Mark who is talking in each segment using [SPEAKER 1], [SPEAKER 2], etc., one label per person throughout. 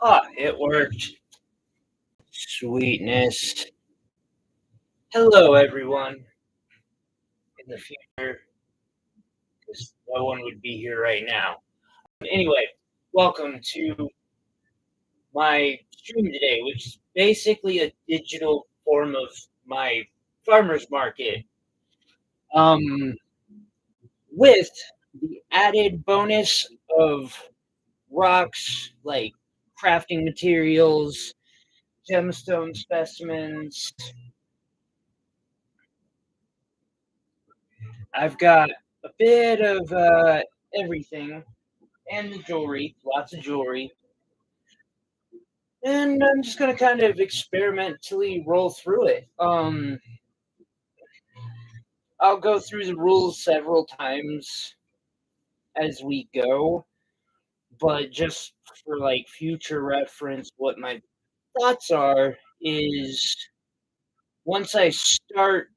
[SPEAKER 1] It worked. Sweetness. Hello, everyone in the future, because no one would be here right now. Anyway, welcome to my stream today, which is basically a digital form of my farmer's market. Um, with the added bonus of rocks like crafting materials, gemstone specimens. I've got a bit of everything and the jewelry, lots of jewelry. And I'm just gonna kind of experimentally roll through it. I'll go through the rules several times as we go, but just for like future reference, what my thoughts are is once I start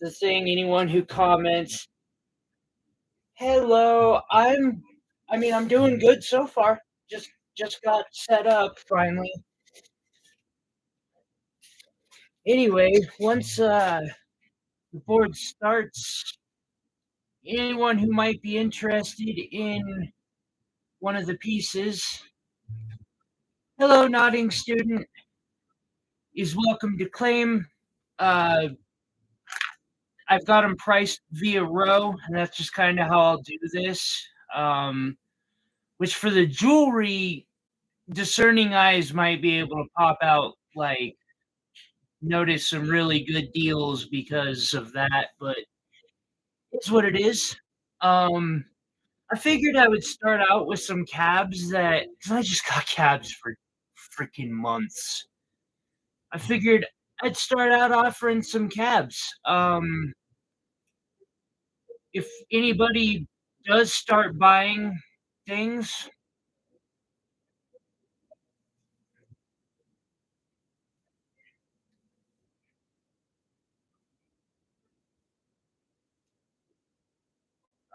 [SPEAKER 1] the thing, anyone who comments, hello, I'm doing good so far. Just got set up finally. Anyway, once the board starts, anyone who might be interested in one of the pieces, hello, nodding student, is welcome to claim. Uh, I've got them priced via row, and that's just kind of how I'll do this. Which for the jewelry, discerning eyes might be able to pop out, like, notice some really good deals because of that, but it's what it is. Um, I figured I would start out with some cabs that, because I just got cabs for freaking months. I figured I'd start out offering some cabs. If anybody does start buying things,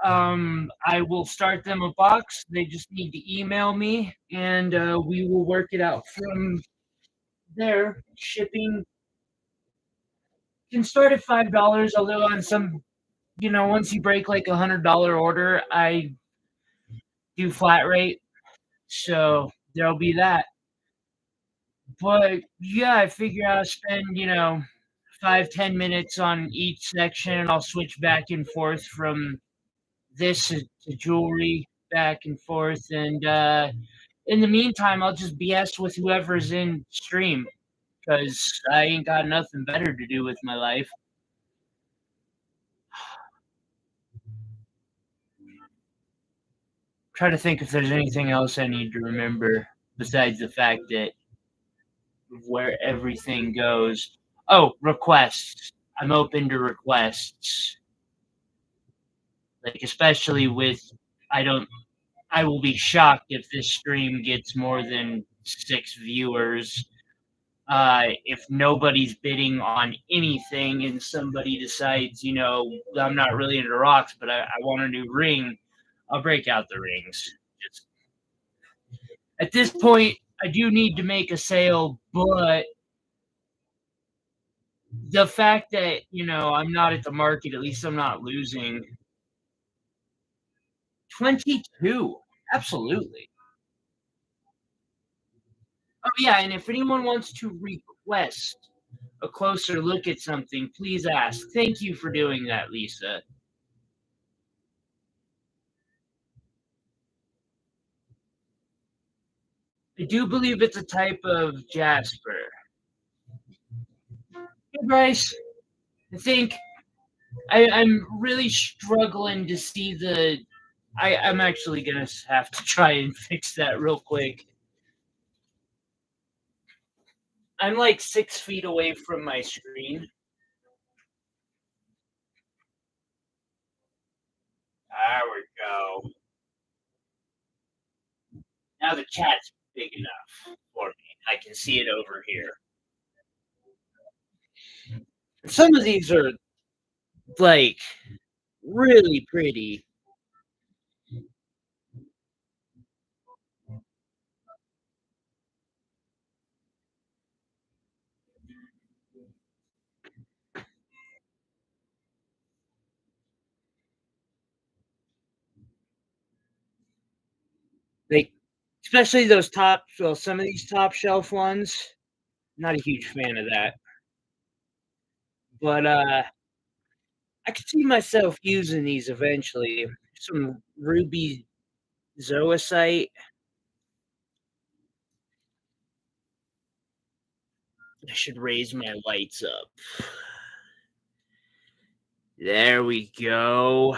[SPEAKER 1] I will start them a box. They just need to email me, and we will work it out from there. Shipping can start at $5, although on some, once you break like $100 order, I do flat rate, so there'll be that. But yeah, I figure I'll spend 5-10 minutes on each section, and I'll switch back and forth from this to jewelry, back and forth, and in the meantime, I'll just BS with whoever's in stream because I ain't got nothing better to do with my life. Try to think if there's anything else I need to remember besides the fact that where everything goes. Oh, requests. I'm open to requests. Like especially with I don't I will be shocked if this stream gets more than 6 viewers. If nobody's bidding on anything and somebody decides, I'm not really into rocks, but I want a new ring, I'll break out the rings. Just at this point, I do need to make a sale, but the fact that, I'm not at the market, at least I'm not losing. 22. Absolutely. Oh, yeah. And if anyone wants to request a closer look at something, please ask. Thank you for doing that, Lisa. I do believe it's a type of jasper. Hey, Bryce. I think I'm really struggling to see the. I'm actually going to have to try and fix that real quick. I'm like 6 feet away from my screen. There we go. Now the chat's big enough for me. I can see it over here. Some of these are like really pretty. Like, especially those top well, some of these top shelf ones, not a huge fan of that. But, I could see myself using these eventually. Some ruby zoisite. I should raise my lights up. There we go.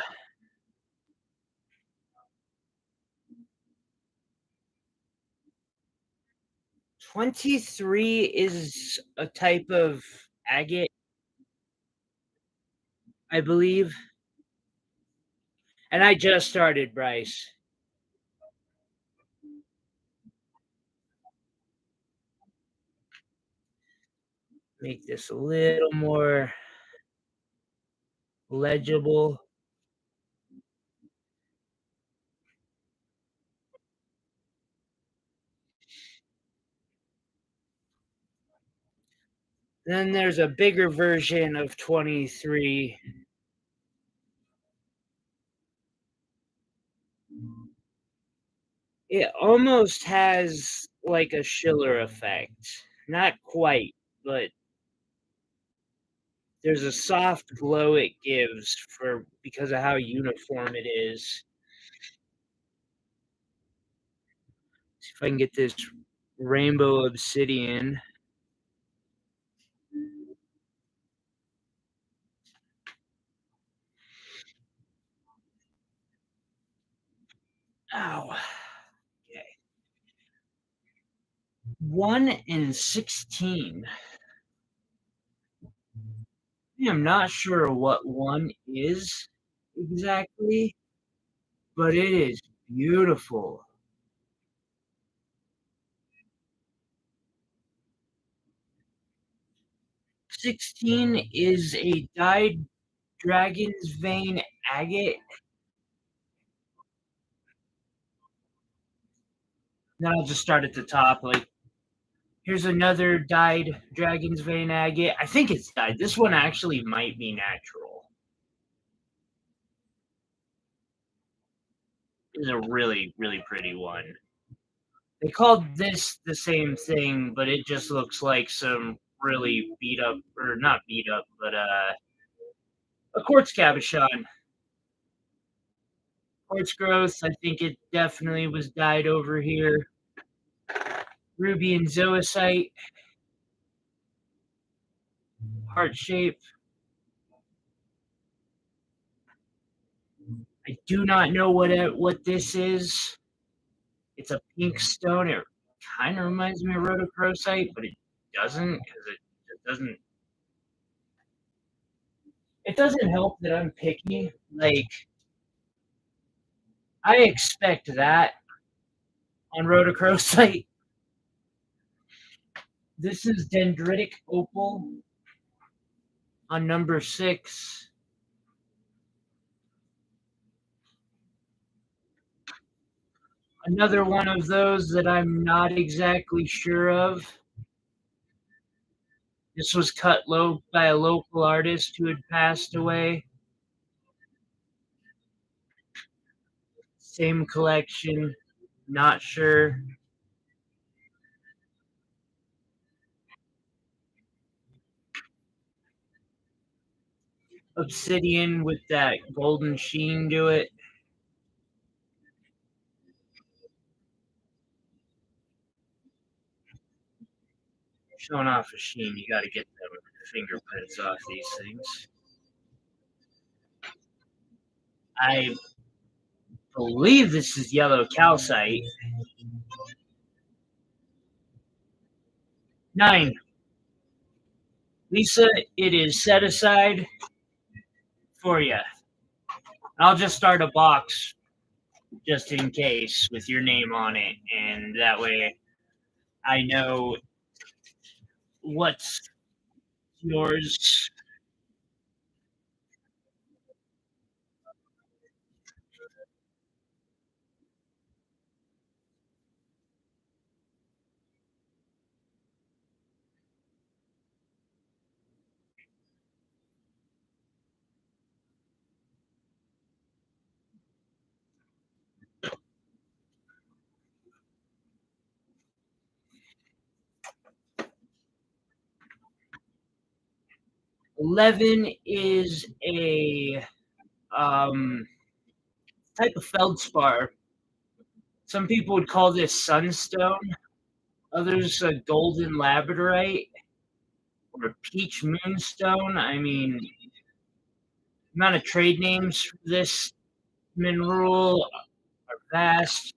[SPEAKER 1] 23 is a type of agate, I believe, and I just started, Bryce. Make this a little more legible. Then there's a bigger version of 23. It almost has like a Schiller effect. Not quite, but there's a soft glow it gives for because of how uniform it is. See if I can get this rainbow obsidian. Ow. Okay. 1 in 16. I'm not sure what one is exactly, but it is beautiful. 16 is a dyed dragon's vein agate. Then I'll just start at the top. Like, here's another dyed dragon's vein agate. I think it's dyed. This one actually might be natural. It's a really, really pretty one. They called this the same thing, but it just looks like some really beat up, or not beat up, but a quartz cabochon. Quartz growth, I think it definitely was dyed over here. Ruby and zoisite, heart shape. I do not know what this is. It's a pink stone. It kind of reminds me of rhodochrosite, but it doesn't because it doesn't. It doesn't help that I'm picky. Like, I expect that on rhodochrosite. This is dendritic opal on number 6. Another one of those that I'm not exactly sure of. This was cut low by a local artist who had passed away. Same collection, not sure. Obsidian with that golden sheen to it. Showing off a sheen, you got to get them fingerprints off these things. I believe this is yellow calcite. 9. Lisa, it is set aside for you. I'll just start a box just in case with your name on it, and that way I know what's yours. 11 is a type of feldspar. Some people would call this sunstone, others a golden labradorite or peach moonstone. I mean, amount of trade names for this mineral are vast.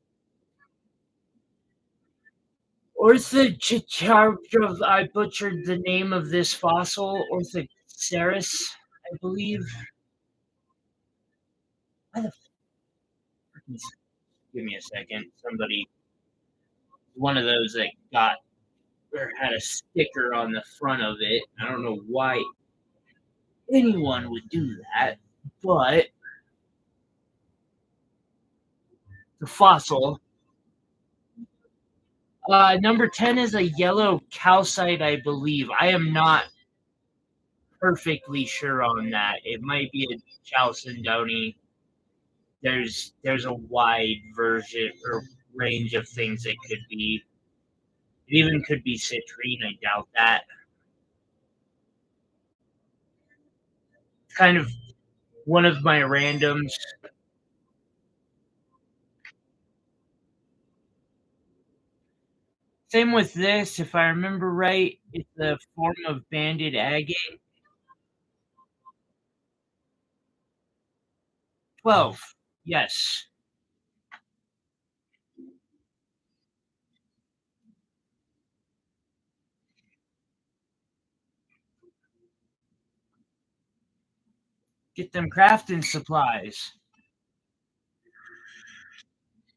[SPEAKER 1] Orthochicharov, I butchered the name of this fossil. Orthoceras, I believe. Why the give me a second. Somebody, one of those that got or had a sticker on the front of it. I don't know why anyone would do that, but the fossil. Number 10 is a yellow calcite, I believe. I am not perfectly sure on that. It might be a chalcedony. There's a wide version or range of things it could be. It even could be citrine. I doubt that. Kind of one of my randoms. Same with this, if I remember right, it's a form of banded agate. 12. Yes. Get them crafting supplies.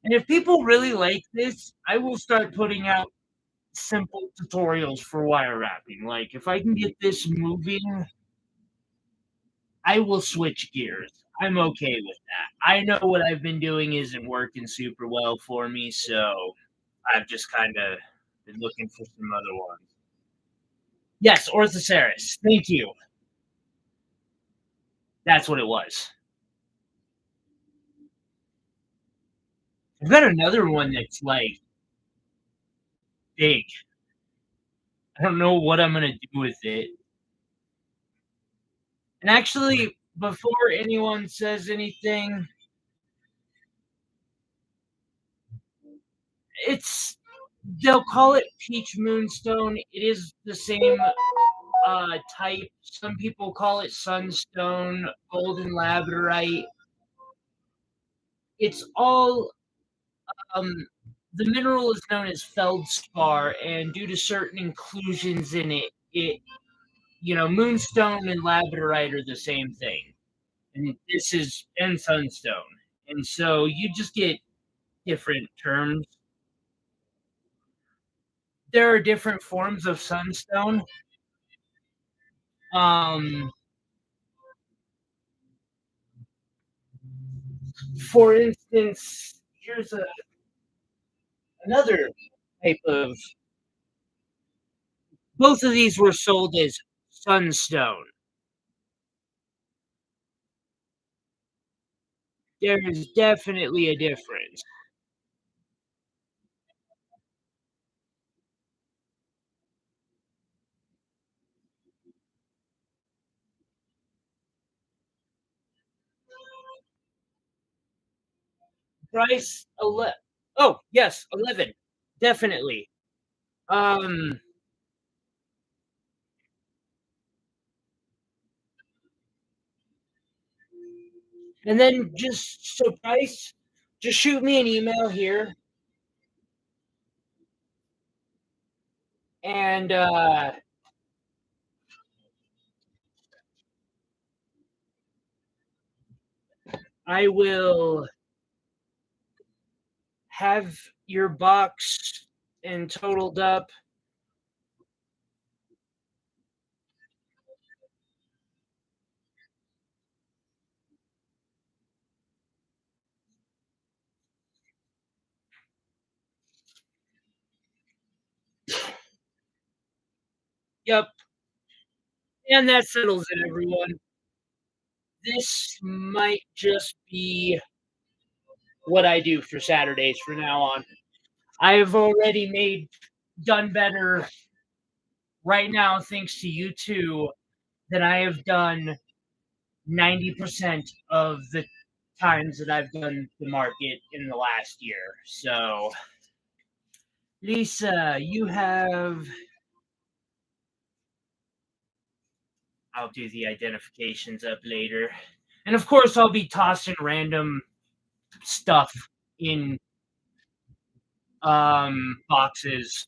[SPEAKER 1] And if people really like this, I will start putting out simple tutorials for wire wrapping. Like, if I can get this moving, I will switch gears. I'm okay with that. I know what I've been doing isn't working super well for me, so I've just kind of been looking for some other ones. Yes, Orthoceras. Thank you. That's what it was. I've got another one that's like big. I don't know what I'm gonna do with it. And actually, before anyone says anything, it's they'll call it peach moonstone. It is the same type. Some people call it sunstone, golden labradorite. It's all um, the mineral is known as feldspar, and due to certain inclusions in it, moonstone and labradorite are the same thing, and this is and sunstone, and so you just get different terms. There are different forms of sunstone. Um, for instance, here's another type of. Both of these were sold as sunstone. There is definitely a difference. Price 11. Oh yes, 11. Definitely. Um, and then just so price, just shoot me an email here, and I will have your box and totaled up. Yep, and that settles it, everyone. This might just be what I do for Saturdays from now on. I've already done better right now, thanks to you two, than I have done 90% of the times that I've done the market in the last year. So, Lisa, you have. I'll do the identifications up later. And of course, I'll be tossing random stuff in boxes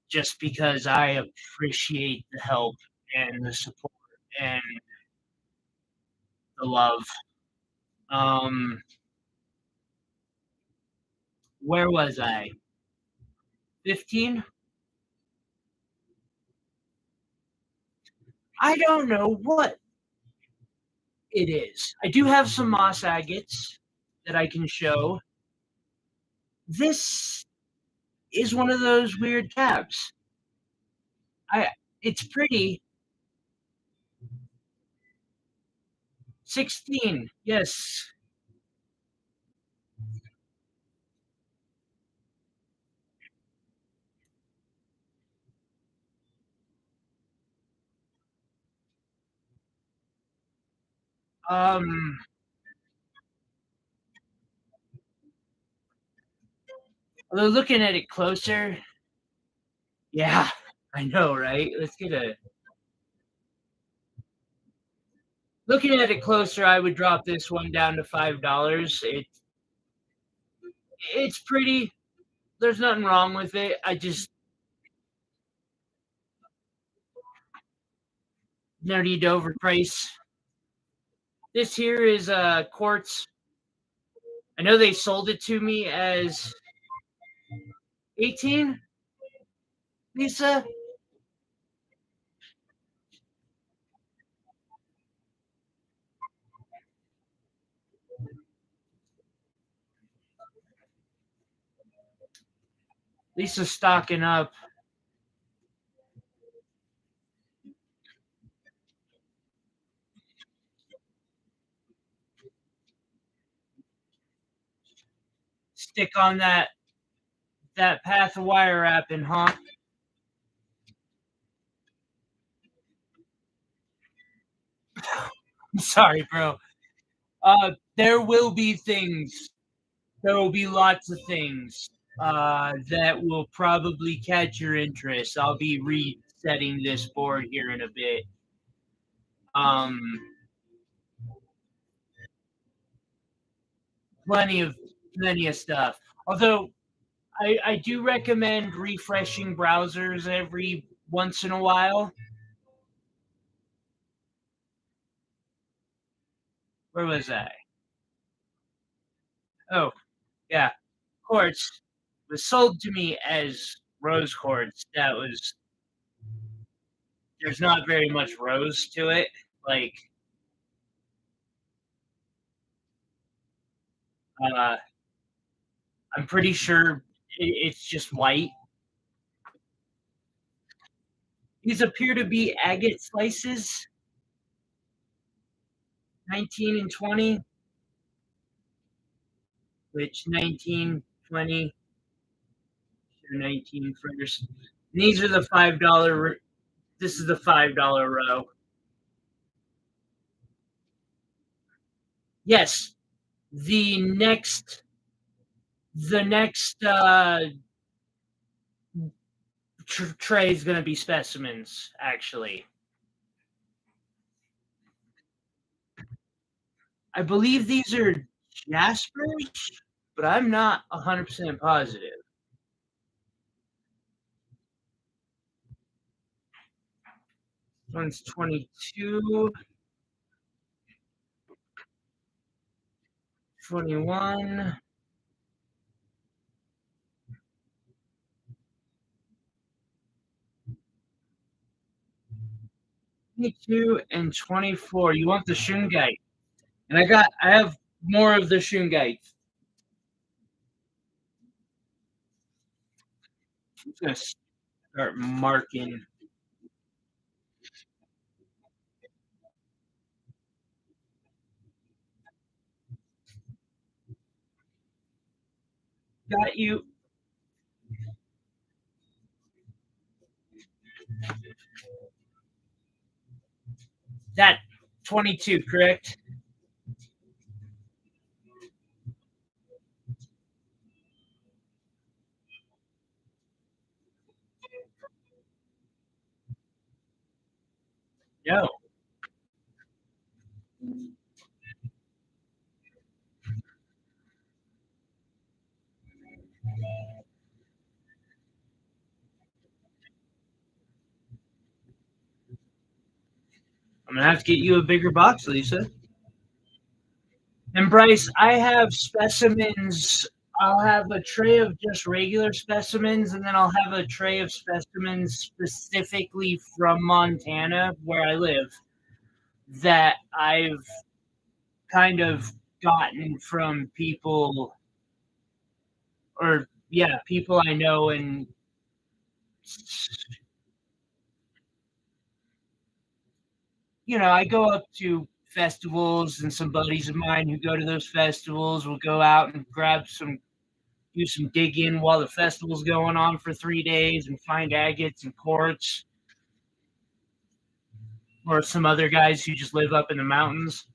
[SPEAKER 1] just because I appreciate the help and the support and the love. Um, where was I? 15? I don't know what it is. I do have some moss agates that I can show. This is one of those weird tabs. I it's pretty. 16. Yes. Um although looking at it closer, yeah, I know, right? Let's get a looking at it closer, I would drop this one down to $5. It's pretty. There's nothing wrong with it. I just no need to overprice. This here is quartz. I know they sold it to me as 18, Lisa. Lisa's stocking up. Stick on that path of wire wrapping, huh? Sorry, bro. There will be things. There will be lots of things that will probably catch your interest. I'll be resetting this board here in a bit. Um, plenty of stuff. Although I do recommend refreshing browsers every once in a while. Where was I? Oh, yeah. Quartz was sold to me as rose quartz. That was there's not very much rose to it. Like uh, I'm pretty sure it's just white. These appear to be agate slices, 19 and 20, which 19, 20, 19 first. These are the $5. This is the $5 row. Yes, the next the next tray is going to be specimens. Actually, I believe these are jaspers, but I'm not 100% positive. One's 22, 21. 22 and 24. You want the shungite. And I have more of the shungite. I'm just gonna start marking. Got you. That 22, correct? No. I'm gonna have to get you a bigger box, Lisa. And Bryce, I have specimens. I'll have a tray of just regular specimens, and then I'll have a tray of specimens specifically from Montana, where I live, that I've kind of gotten from people, or yeah, people I know. And I go up to festivals, and some buddies of mine who go to those festivals will go out and do some digging while the festival's going on for 3 days and find agates and quartz, or some other guys who just live up in the mountains.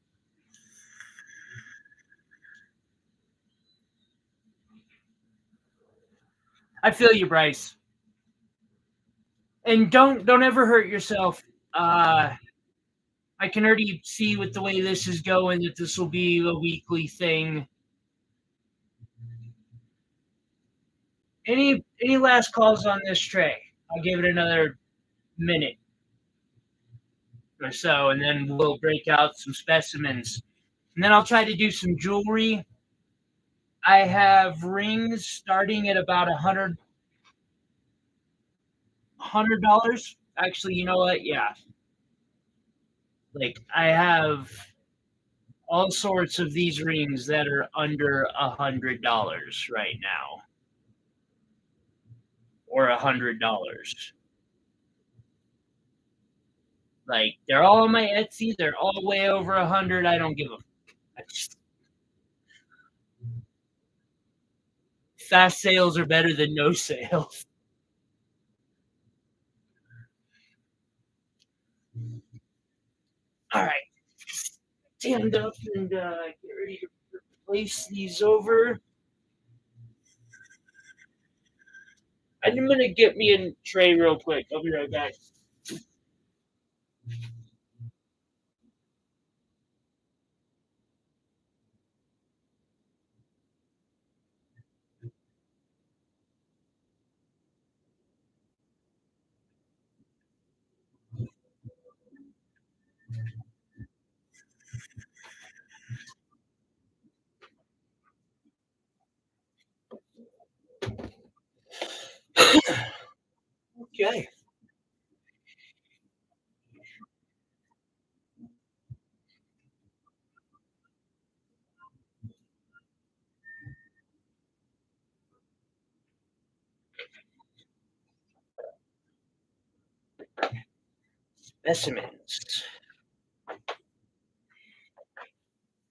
[SPEAKER 1] I feel you, Bryce. And don't ever hurt yourself. I can already see with the way this is going that this will be a weekly thing. Any last calls on this tray? I'll give it another minute or so, and then we'll break out some specimens. And then I'll try to do some jewelry. I have rings starting at about $100. Actually, you know what? Yeah, like I have all sorts of these rings that are under $100 right now, or $100. Like they're all on my Etsy. They're all way over 100. I don't give a. Fast sales are better than no sales. All right, stand up and get ready to place these over. I'm gonna get me a tray real quick. I'll be right back. Okay. Specimens.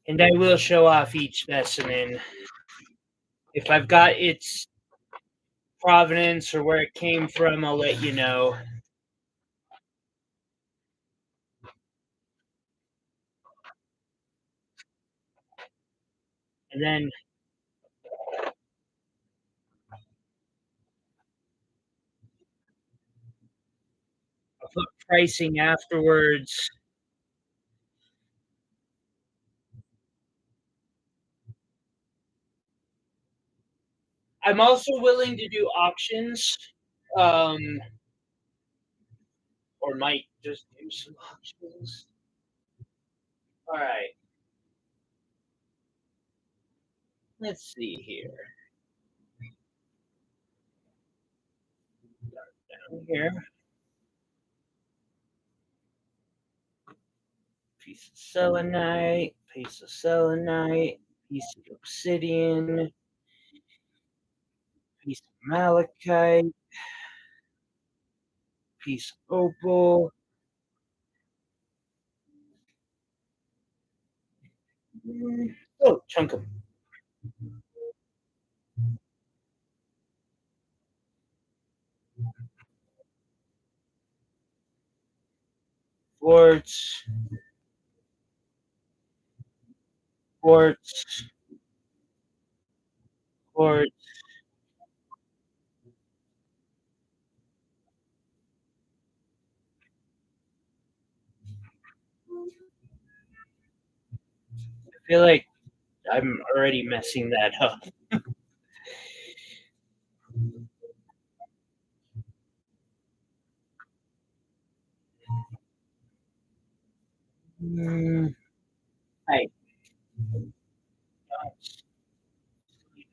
[SPEAKER 1] And I will show off each specimen. If I've got its provenance or where it came from, I'll let you know. And then I'll put pricing afterwards. I'm also willing to do auctions, um, or might just do some auctions. All right, let's see here. Down here, piece of selenite, piece of obsidian, piece of malachite, piece of opal. Oh, chunk of quartz. quartz, quartz. I feel like I'm already messing that up. Hey, you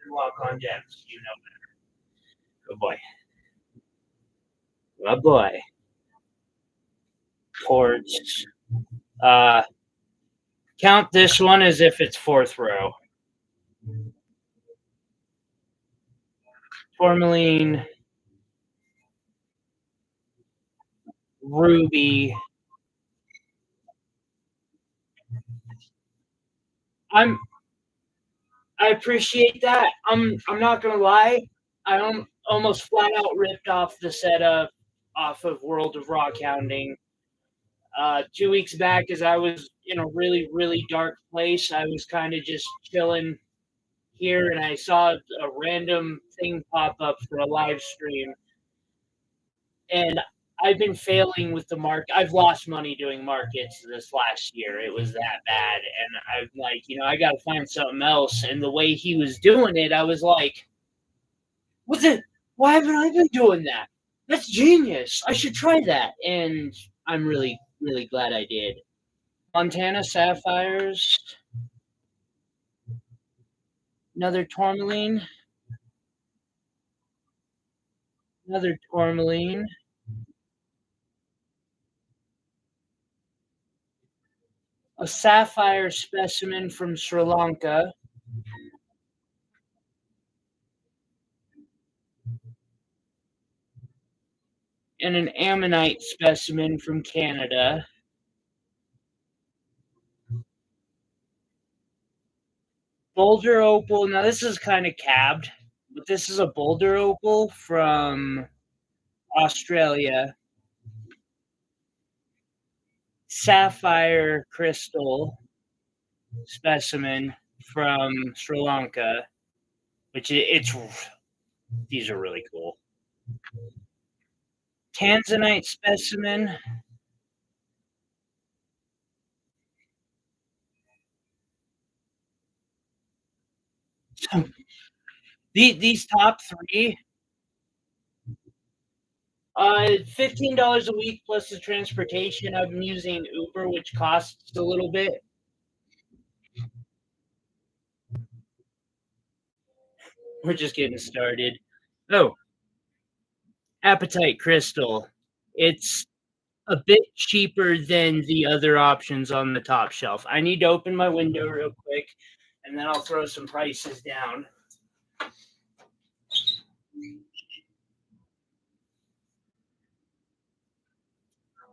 [SPEAKER 1] can walk on gems. You know better. Good boy. Good boy. Quartz. Uh, count this one as if it's fourth row. Tourmaline, ruby. I'm. I appreciate that. I'm not gonna lie. I almost flat out ripped off the setup off of World of Rock Hounding. 2 weeks back, as I was in a really, really dark place, I was kind of just chilling here, and I saw a random thing pop up for a live stream. And I've been failing with the market. I've lost money doing markets this last year. It was that bad, and I'm like, I got to find something else. And the way he was doing it, I was like, "What's it? Why haven't I been doing that? That's genius. I should try that." And I'm really, really glad I did. Montana Sapphires, another tourmaline, another tourmaline, a sapphire specimen from Sri Lanka, and an ammonite specimen from Canada. Boulder opal. Now this is kind of cabbed, but this is a boulder opal from Australia. Sapphire crystal specimen from Sri Lanka, which it's these are really cool. Tanzanite specimen. These top three, $15 a week plus the transportation. I'm using Uber, which costs a little bit. We're just getting started. Oh, Apatite crystal. It's a bit cheaper than the other options on the top shelf. I need to open my window real quick, and then I'll throw some prices down.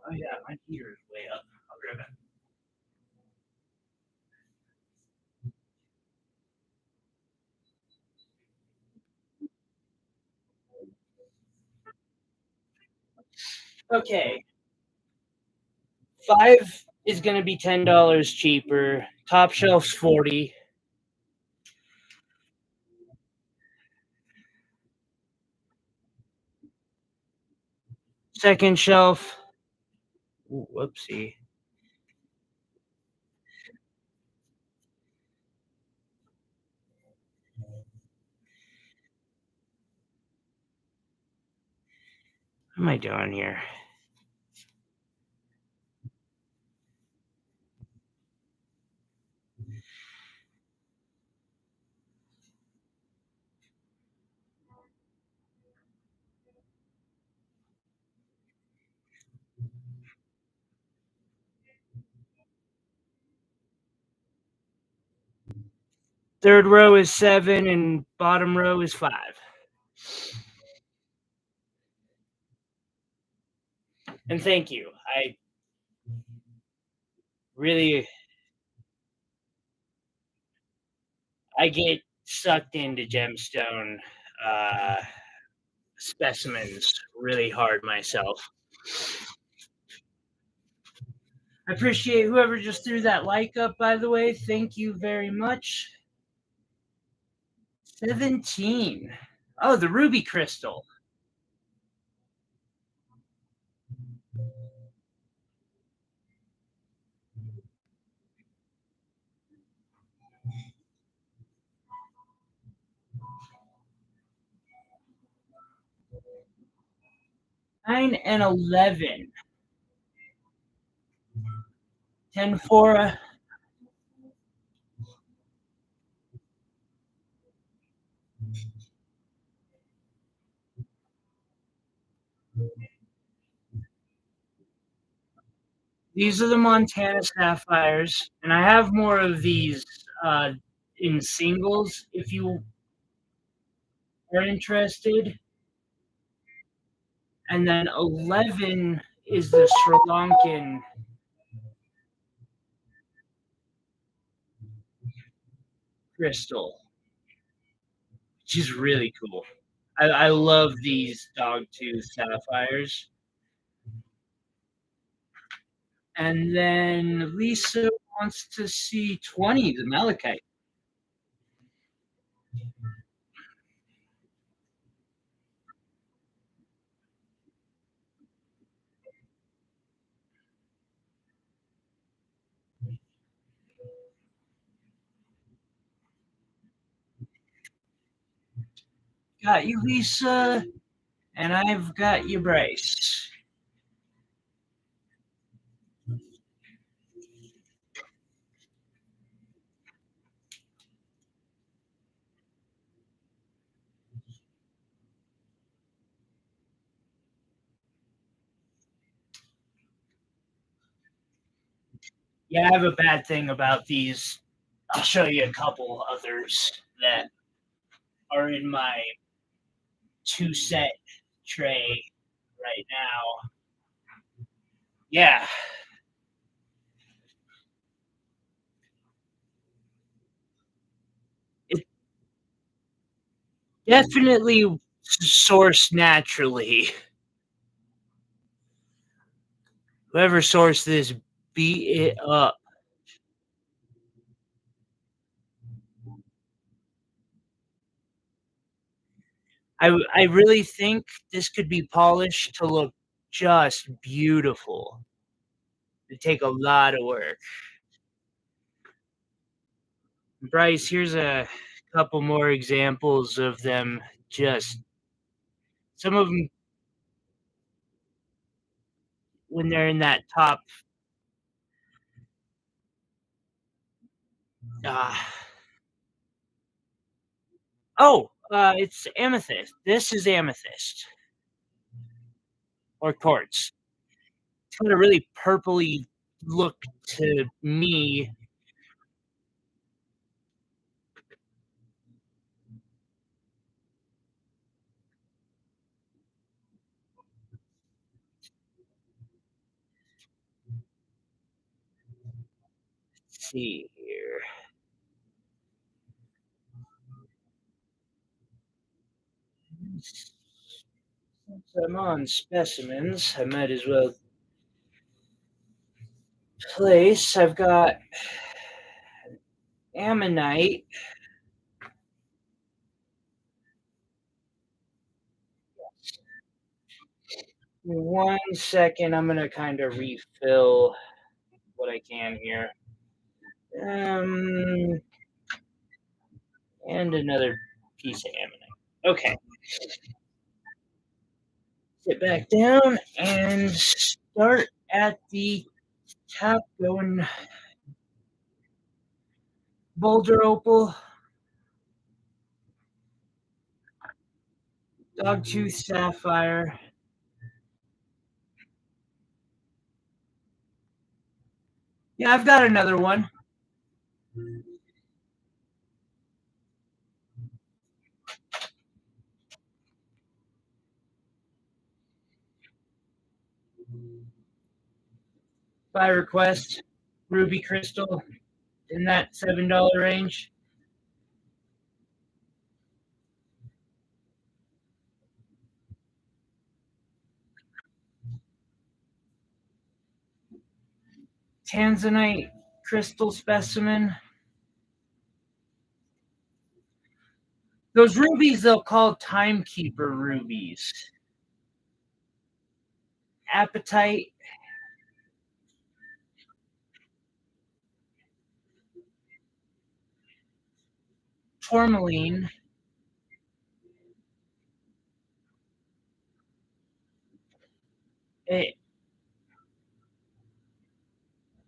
[SPEAKER 1] Oh yeah, my heater is way up. I'll grab it. Okay, 5 is going to be $10 cheaper. Top shelf's 40. Second shelf. Ooh, whoopsie. What am I doing here? Third row is 7 and bottom row is 5. And thank you. I really I get sucked into gemstone uh, specimens really hard myself. I appreciate whoever just threw that like up, by the way. Thank you very much. 17. Oh, the ruby crystal. Nine and 11. 10 for these are the Montana Sapphires, and I have more of these in singles if you are interested. And then 11 is the Sri Lankan crystal, which is really cool. I love these dogtooth sapphires. And then Lisa wants to see 20, the malachite. Got you, Lisa. And I've got you, Bryce. Yeah, I have a bad thing about these. I'll show you a couple others that are in my two set tray right now. Yeah. It definitely sourced naturally. Whoever sourced this beat it up. I really think this could be polished to look just beautiful. It'd take a lot of work. Bryce, here's a couple more examples of them. Just some of them when they're in that top. Uh, it's amethyst. This is amethyst or quartz. It's got a really purpley look to me. Let's see here. Since I'm on specimens, I might as well place. I've got ammonite. One second, I'm gonna kind of refill what I can here. And another piece of ammonite. Okay. Sit back down and start at the top, going boulder opal, dogtooth sapphire. Yeah, I've got another one. By request, ruby crystal in that $7 range. tanzanite crystal specimen. Those rubies they'll call timekeeper rubies. Apatite. Tourmaline.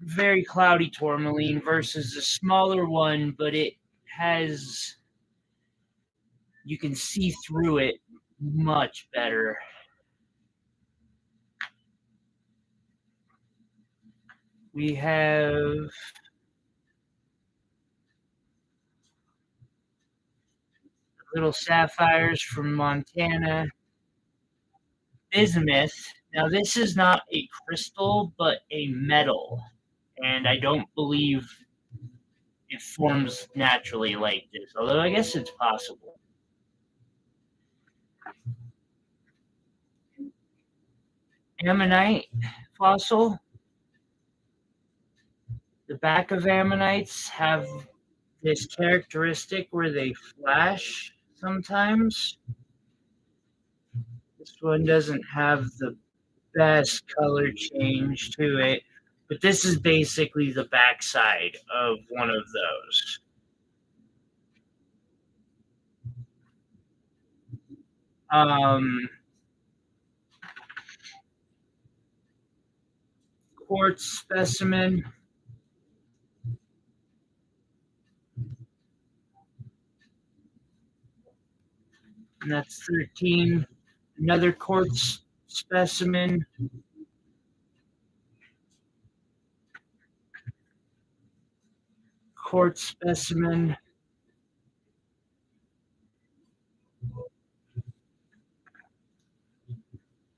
[SPEAKER 1] Very cloudy tourmaline versus a smaller one, but it has, you can see through it much better. We have little sapphires from Montana. Bismuth. Now, this is not a crystal, but a metal. And I don't believe it forms naturally like this, although I guess it's possible. Ammonite fossil. The back of ammonites have this characteristic where they flash sometimes. This one doesn't have the best color change to it, but this is basically the backside of one of those. Quartz specimen. And that's 13. Another quartz specimen. Quartz specimen.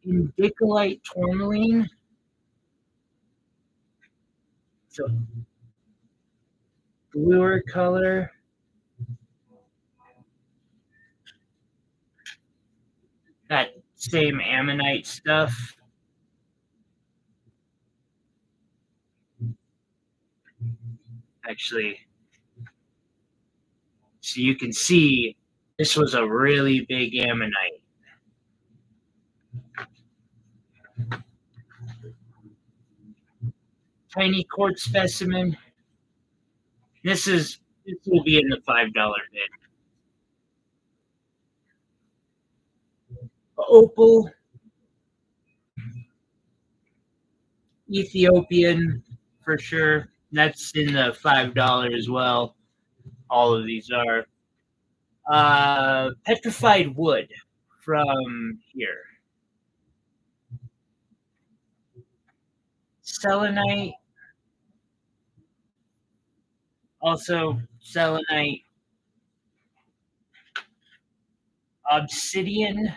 [SPEAKER 1] Indicolite tourmaline. So bluer color. That same ammonite stuff. Actually, so you can see this was a really big ammonite. Tiny quartz specimen. This will be in the $5 bid. Opal. Ethiopian for sure. That's in the $5 as well. All of these are. Petrified wood from here. Selenite. Also selenite. Obsidian.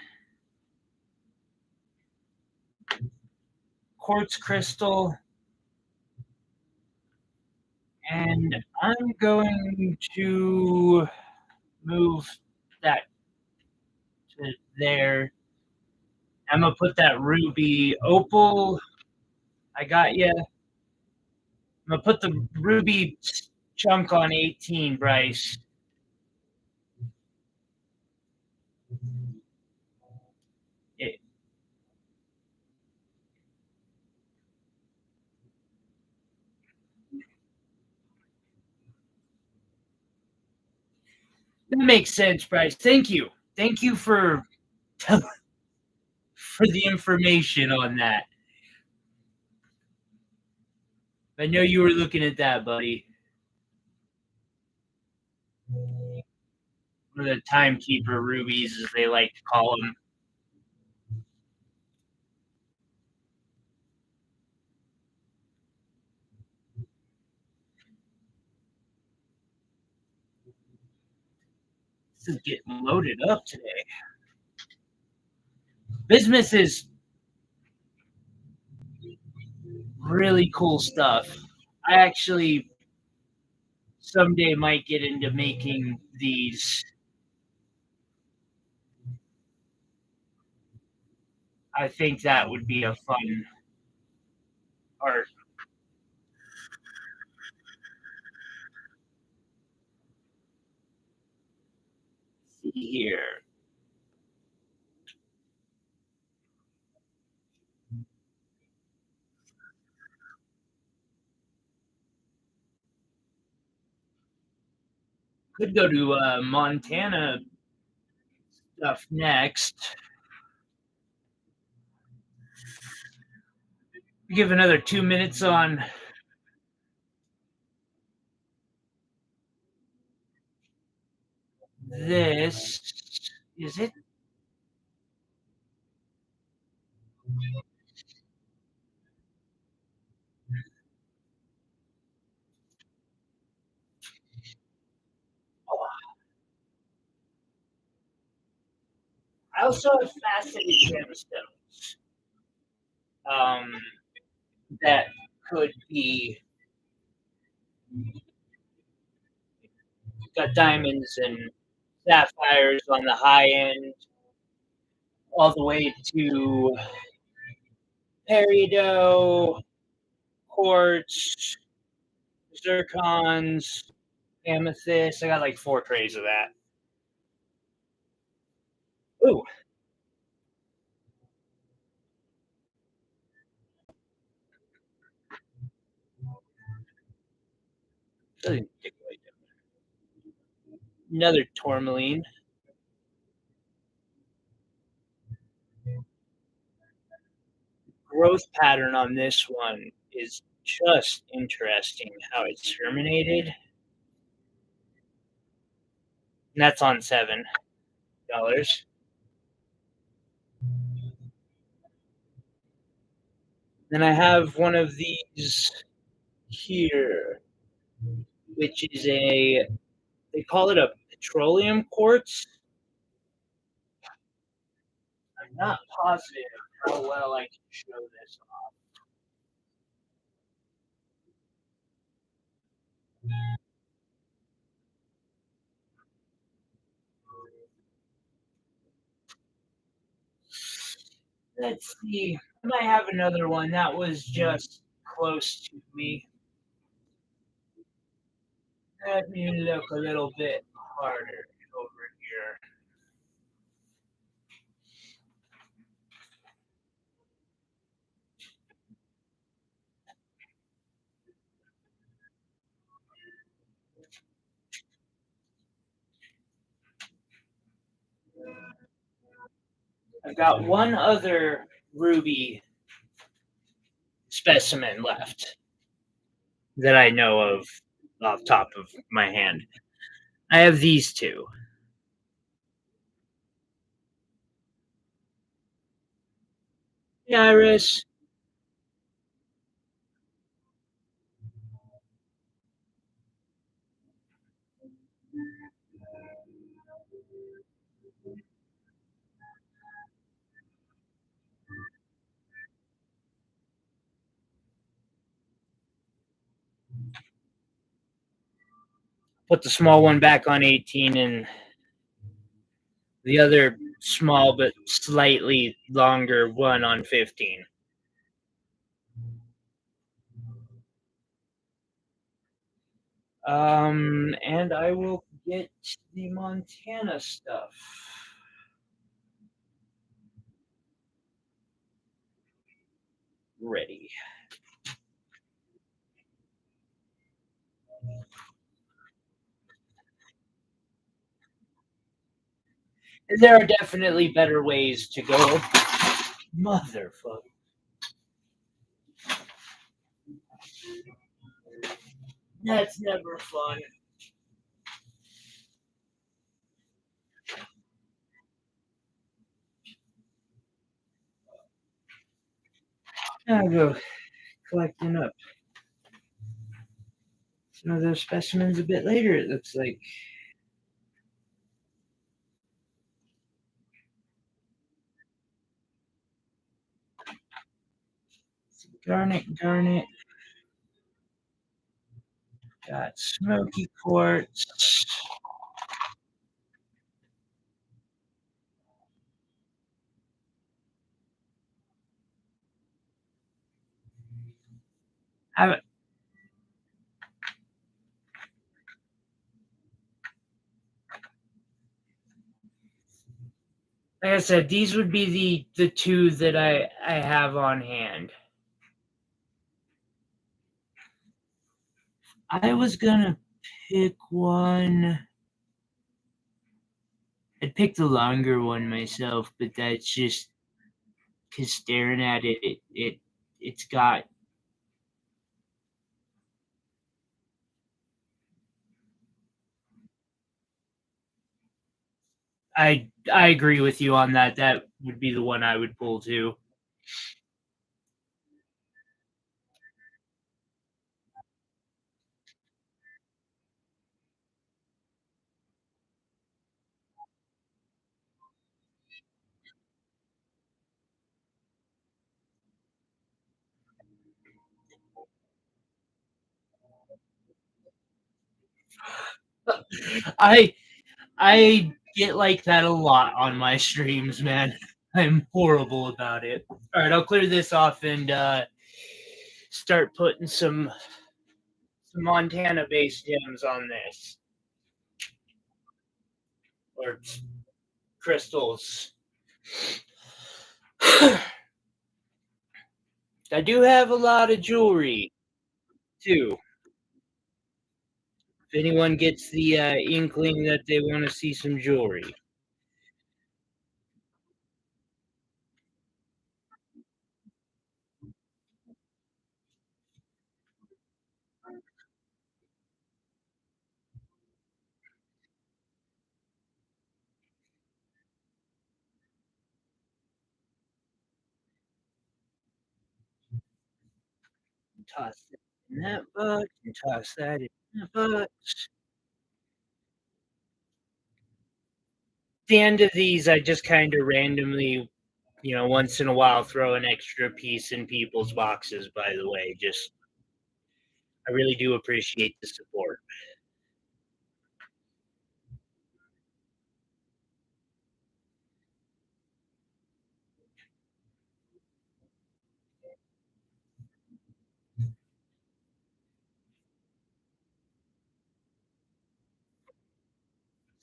[SPEAKER 1] Quartz crystal. And I'm going to move that to there. I'm going to put that ruby opal. I got you. I'm going to put the ruby chunk on 18, Bryce. That makes sense, Bryce. Thank you. Thank you for the information on that. I know you were looking at that, buddy. Or the timekeeper rubies, as they like to call them. This is getting loaded up today. Bismuth is really cool stuff. I actually someday might get into making these. I think that would be a fun art. here. Could go to Montana stuff next. Give another 2 minutes on this. Is it? I also have faceted gemstones um, that could be got diamonds and sapphires on the high end, all the way to peridot, quartz, zircons, amethyst. I got like 4 trays of that. Ooh, another tourmaline. Growth pattern on this one is just interesting how it's terminated. And that's on $7. Then I have one of these here, which is they call it a petroleum quartz. I'm not positive how well I can show this off. Let's see. I might have another one that was just close to me. Let me look a little bit harder over here. I've got one other ruby specimen left that I know of off top of my hand. I have these two. The iris. Put the small one back on 18 and the other small but slightly longer one on 15. And I will get the Montana stuff ready. There are definitely better ways to go. Motherfucker. That's never fun. I'll go collecting up some of those specimens a bit later, it looks like. Garnet. Got smoky quartz. I I said, these would be the two that I have on hand. I was gonna pick one. I'd pick the longer one myself, but that's just because staring at it's got. I agree with you on that. That would be the one I would pull too. I I get like that a lot on my streams, man. I'm horrible about it. All right, I'll clear this off and start putting some Montana-based gems on this, or crystals. I do have a lot of jewelry too. If anyone gets the inkling that they want to see some jewelry, toss that in that box and toss that in that box. The end of these, I just kind of randomly, once in a while, throw an extra piece in people's boxes. By the way, just I really do appreciate the support.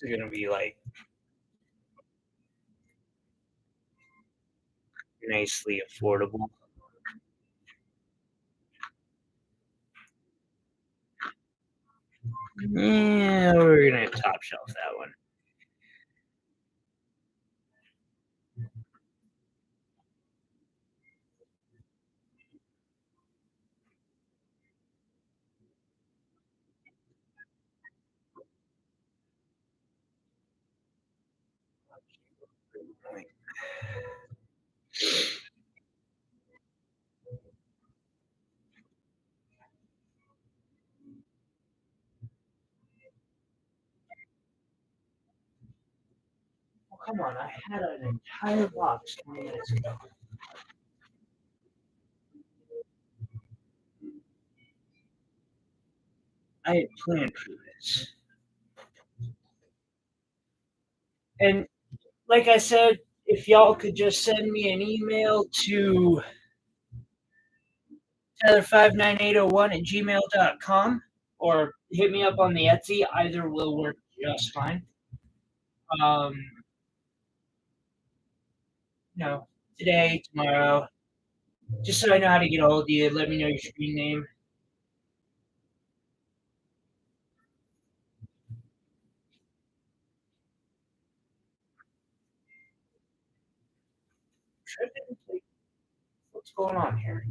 [SPEAKER 1] It's gonna be like nicely affordable. Yeah, we're gonna top shelf that one. Oh, come on, I had an entire box 20 minutes ago. I had planned for this. And like I said, if y'all could just send me an email to Tyler59801 at gmail.com or hit me up on the Etsy, either will work just fine. Um, today, tomorrow, just so I know how to get a hold of you, let me know your screen name. What's going on here?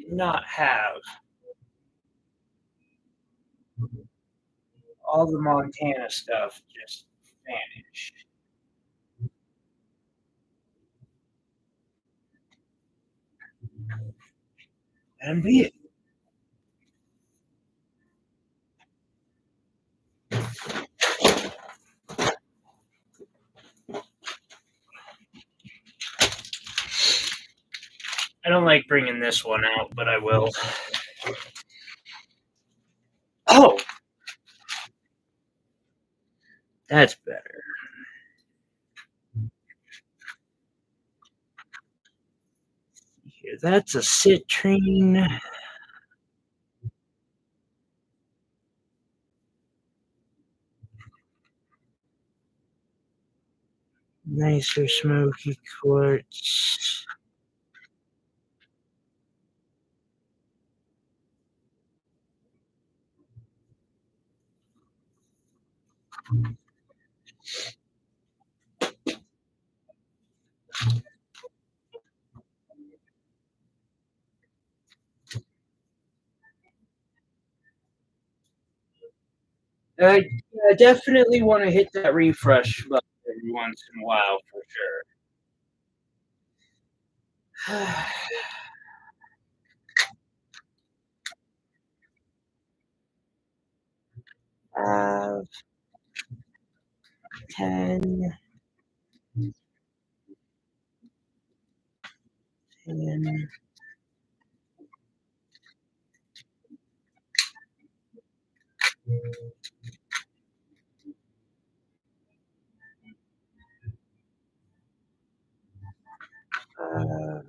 [SPEAKER 1] Not have all the Montana stuff just vanished. And be it. I don't like bringing this one out, but I will. Oh, that's better. Here, that's a citrine. nicer smoky quartz. I definitely want to hit that refresh button every once in a while for sure. 5, 10, 10. Uh,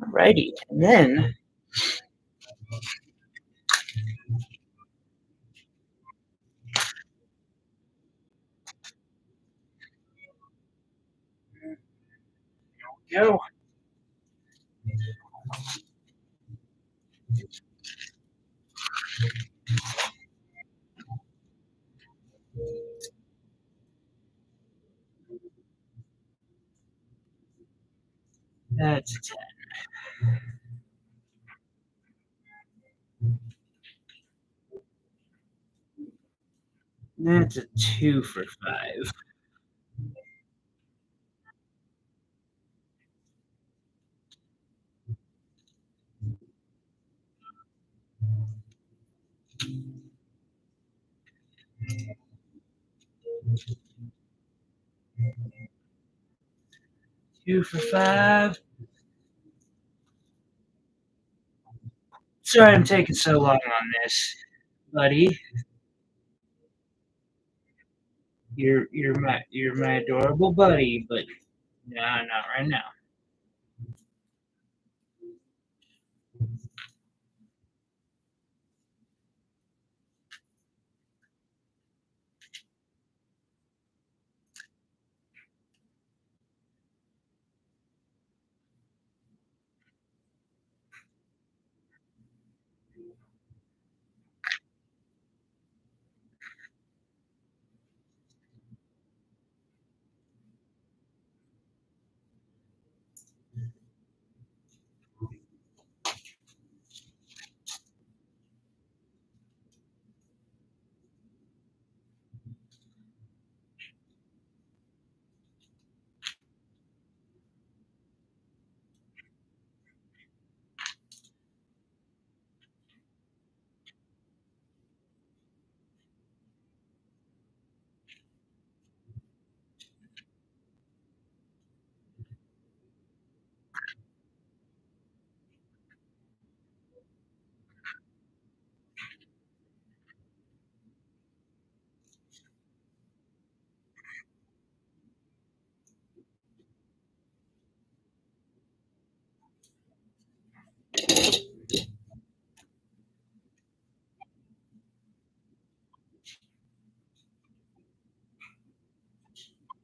[SPEAKER 1] Alrighty, and then go. That's a 10. That's a 2 for 5. Two for 5. Sorry I'm taking so long on this, buddy. You're my adorable buddy, but no, not right now.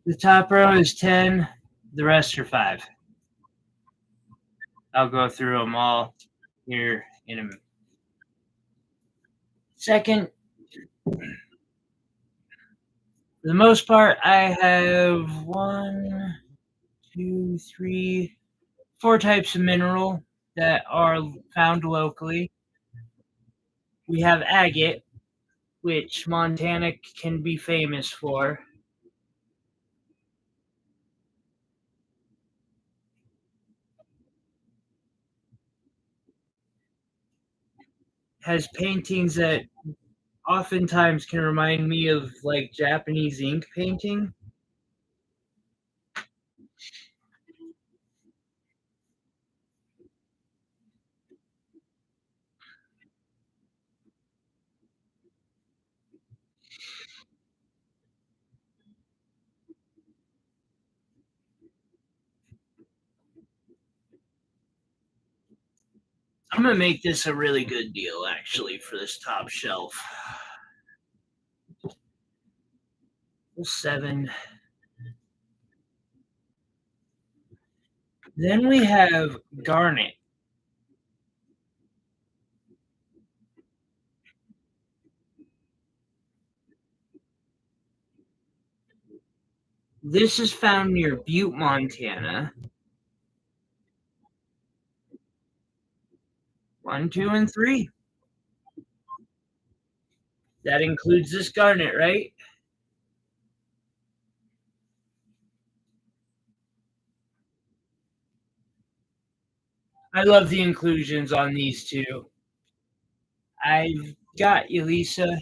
[SPEAKER 1] The top row is 10, the rest are 5. I'll go through them all here in a second. For the most part, I have 1, 2, 3, 4 types of mineral that are found locally. We have agate, which Montana can be famous for. Has paintings that oftentimes can remind me of like Japanese ink painting. I'm gonna make this a really good deal, actually, for this top shelf. 7. Then we have garnet. This is found near Butte, Montana. 1, 2, and 3. That includes this garnet, right? I love the inclusions on these two. I've got you, Lisa.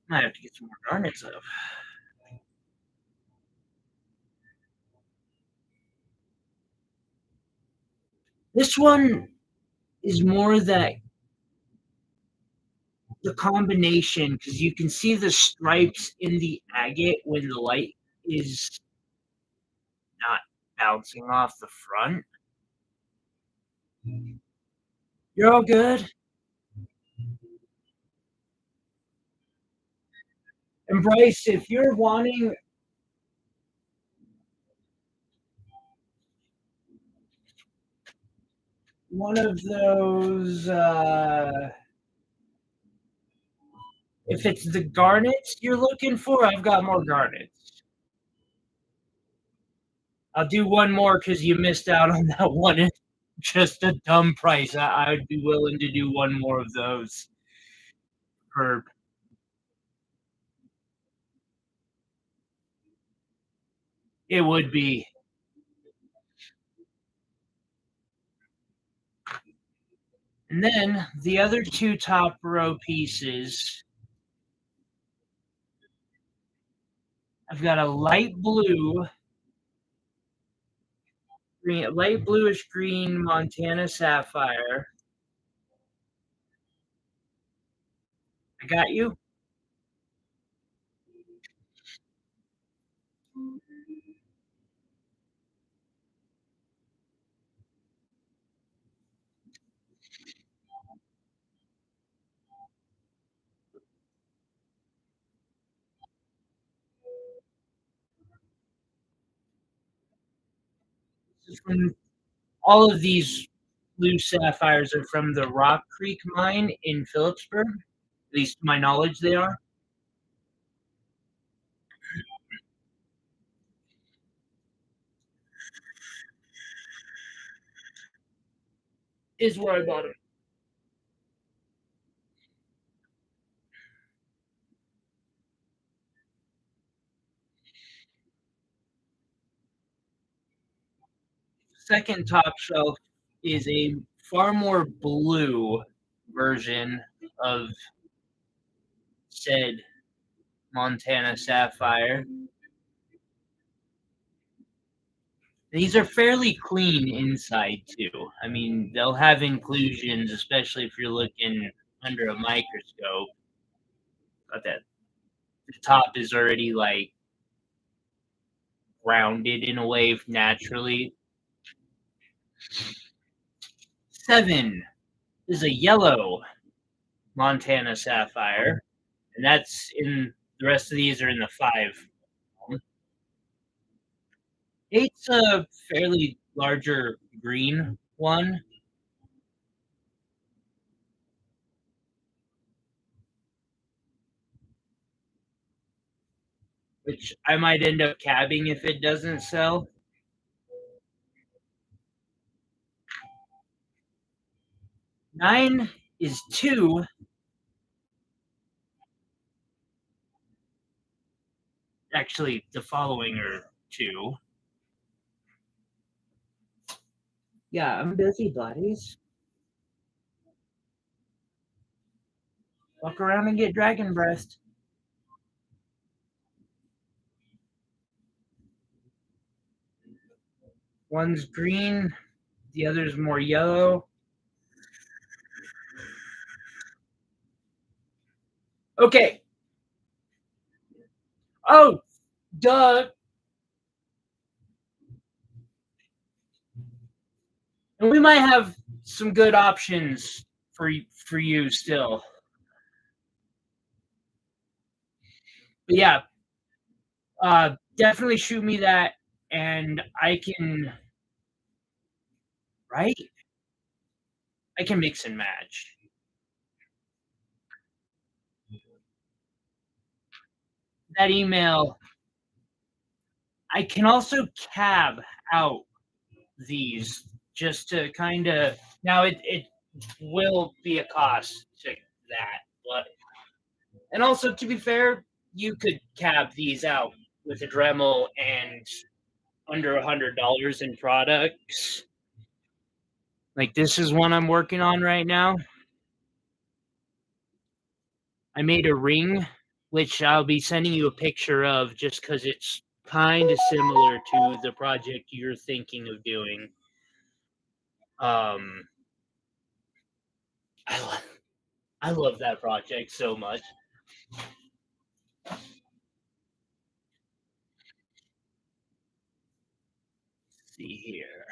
[SPEAKER 1] I have to get some more garnets up. This one is more that the combination, because you can see the stripes in the agate when the light is not bouncing off the front. You're all good. And Bryce, if you're wanting one of those, if it's the garnets you're looking for, I've got more garnets. I'll do one more because you missed out on that one. It's just a dumb price. I'd be willing to do one more of those for. It would be. And then the other two top row pieces, I've got a light bluish green Montana sapphire. I got you. From all of these blue sapphires are from the Rock Creek mine in Phillipsburg. At least to my knowledge, they are. Is where I bought them. Second top shelf is a far more blue version of said Montana sapphire. These are fairly clean inside too. I mean, they'll have inclusions, especially if you're looking under a microscope. But that the top is already like rounded in a way naturally. 7 is a yellow Montana sapphire, and that's in the rest of these are in the 5. 8's a fairly larger green one. Which I might end up cabbing if it doesn't sell. 9 is 2. Actually, the following are 2. Yeah, I'm busy, buddies. Walk around and get dragon breast. One's green, the other's more yellow. Okay. Oh, duh. And we might have some good options for you still. But yeah, definitely shoot me that, and I can right. I can mix and match that email. I can also cab out these just to kind of now it will be a cost to that, but and also to be fair, you could cab these out with a Dremel and under $100 in products. Like this is one I'm working on right now. I made a ring, which I'll be sending you a picture of just because it's kind of similar to the project you're thinking of doing. Um, I, lo- I love that project so much. Let's see here.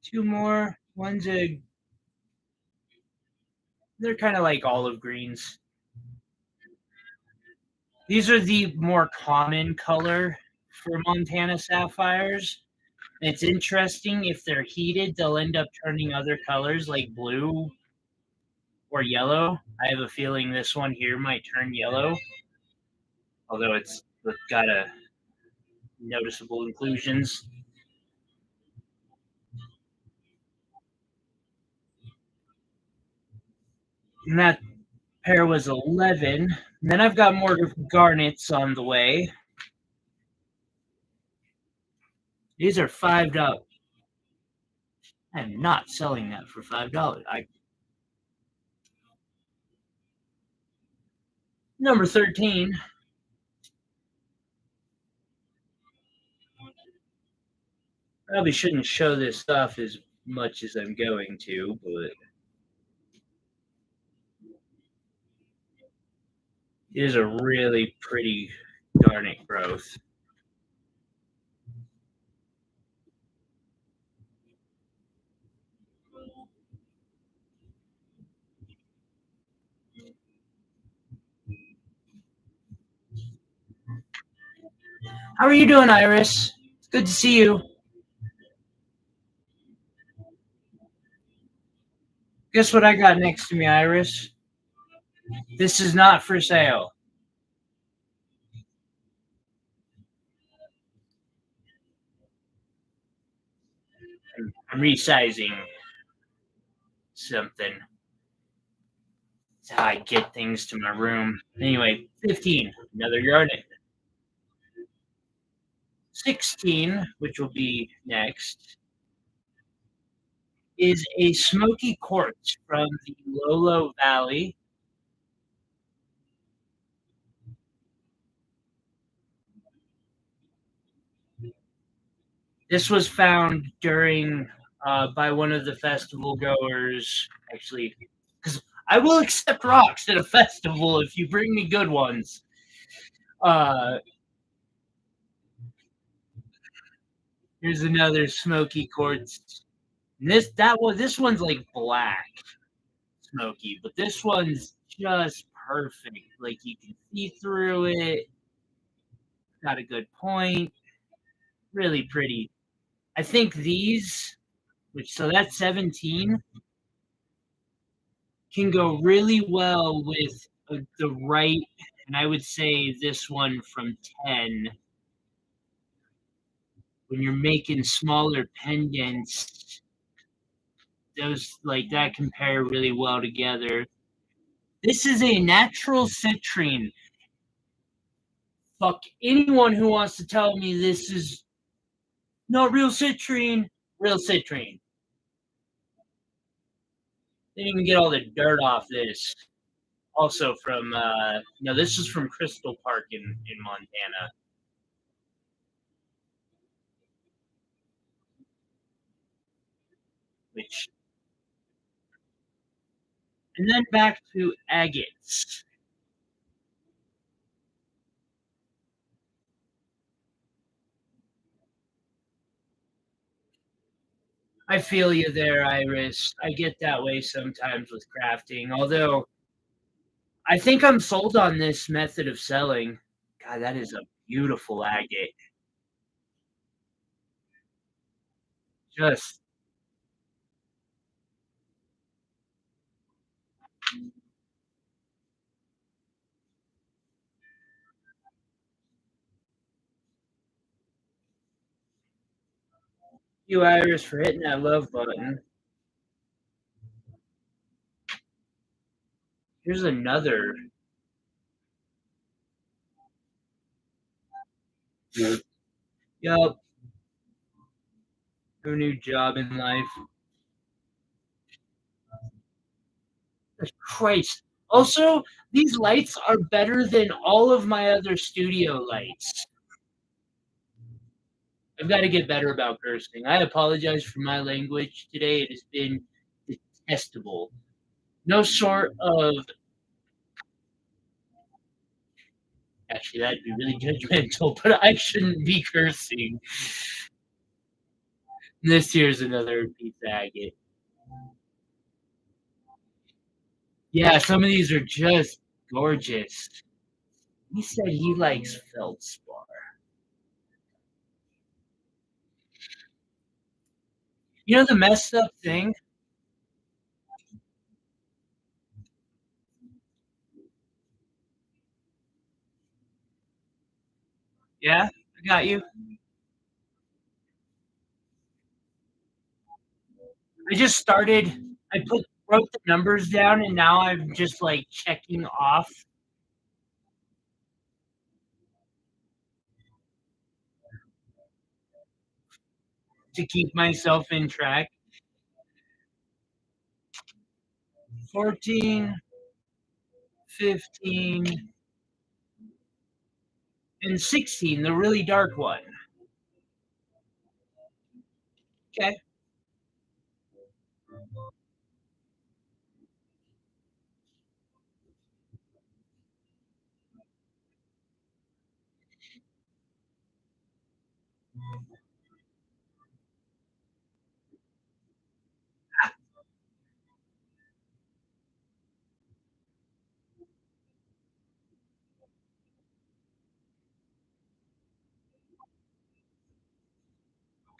[SPEAKER 1] Two more. One's a. They're kind of like olive greens. These are the more common color for Montana sapphires. It's interesting if they're heated, they'll end up turning other colors like blue or yellow. I have a feeling this one here might turn yellow, although it's got a noticeable inclusions. And that pair was 11. And then I've got more garnets on the way. These are $5. I'm not selling that for $5. Number 13. Probably shouldn't show this stuff as much as I'm going to, but it is a really pretty garnet growth. How are you doing, Iris? It's good to see you. Guess what I got next to me, Iris? This is not for sale. I'm resizing something. That's how I get things to my room. Anyway, 15, another garnet. 16, which will be next, is a smoky quartz from the Lolo Valley. This was found during by one of the festival goers. Actually, because I will accept rocks at a festival if you bring me good ones. Uh, Here's another smoky quartz. And this one's like black smoky, but this one's just perfect. Like you can see through it. Got a good point. Really pretty. I think these, which so that's 17, can go really well with the right, and I would say this one from 10. When you're making smaller pendants, those like that compare really well together. This is a natural citrine. Fuck anyone who wants to tell me this is not real citrine. Real citrine. Didn't even get all the dirt off this. Also from no, this is from Crystal Park in Montana. which and then back to agates. I feel you there, Iris. I get that way sometimes with crafting, although I think I'm sold on this method of selling. God, that is a beautiful agate. Just you, Iris, for hitting that love button. Here's another. Yup, a new job in life. Christ. Also, these lights are better than all of my other studio lights. I've got to get better about cursing. I apologize for my language today. It has been detestable. No sort of actually that'd be really judgmental, but I shouldn't be cursing. This here's another pizza agate. Yeah, some of these are just gorgeous. He said he likes feldspar. You know the messed up thing? Yeah, I got you. I just started. Wrote the numbers down, and now I'm just like checking off to keep myself in track. 14, 15, and 16, the really dark one. Okay.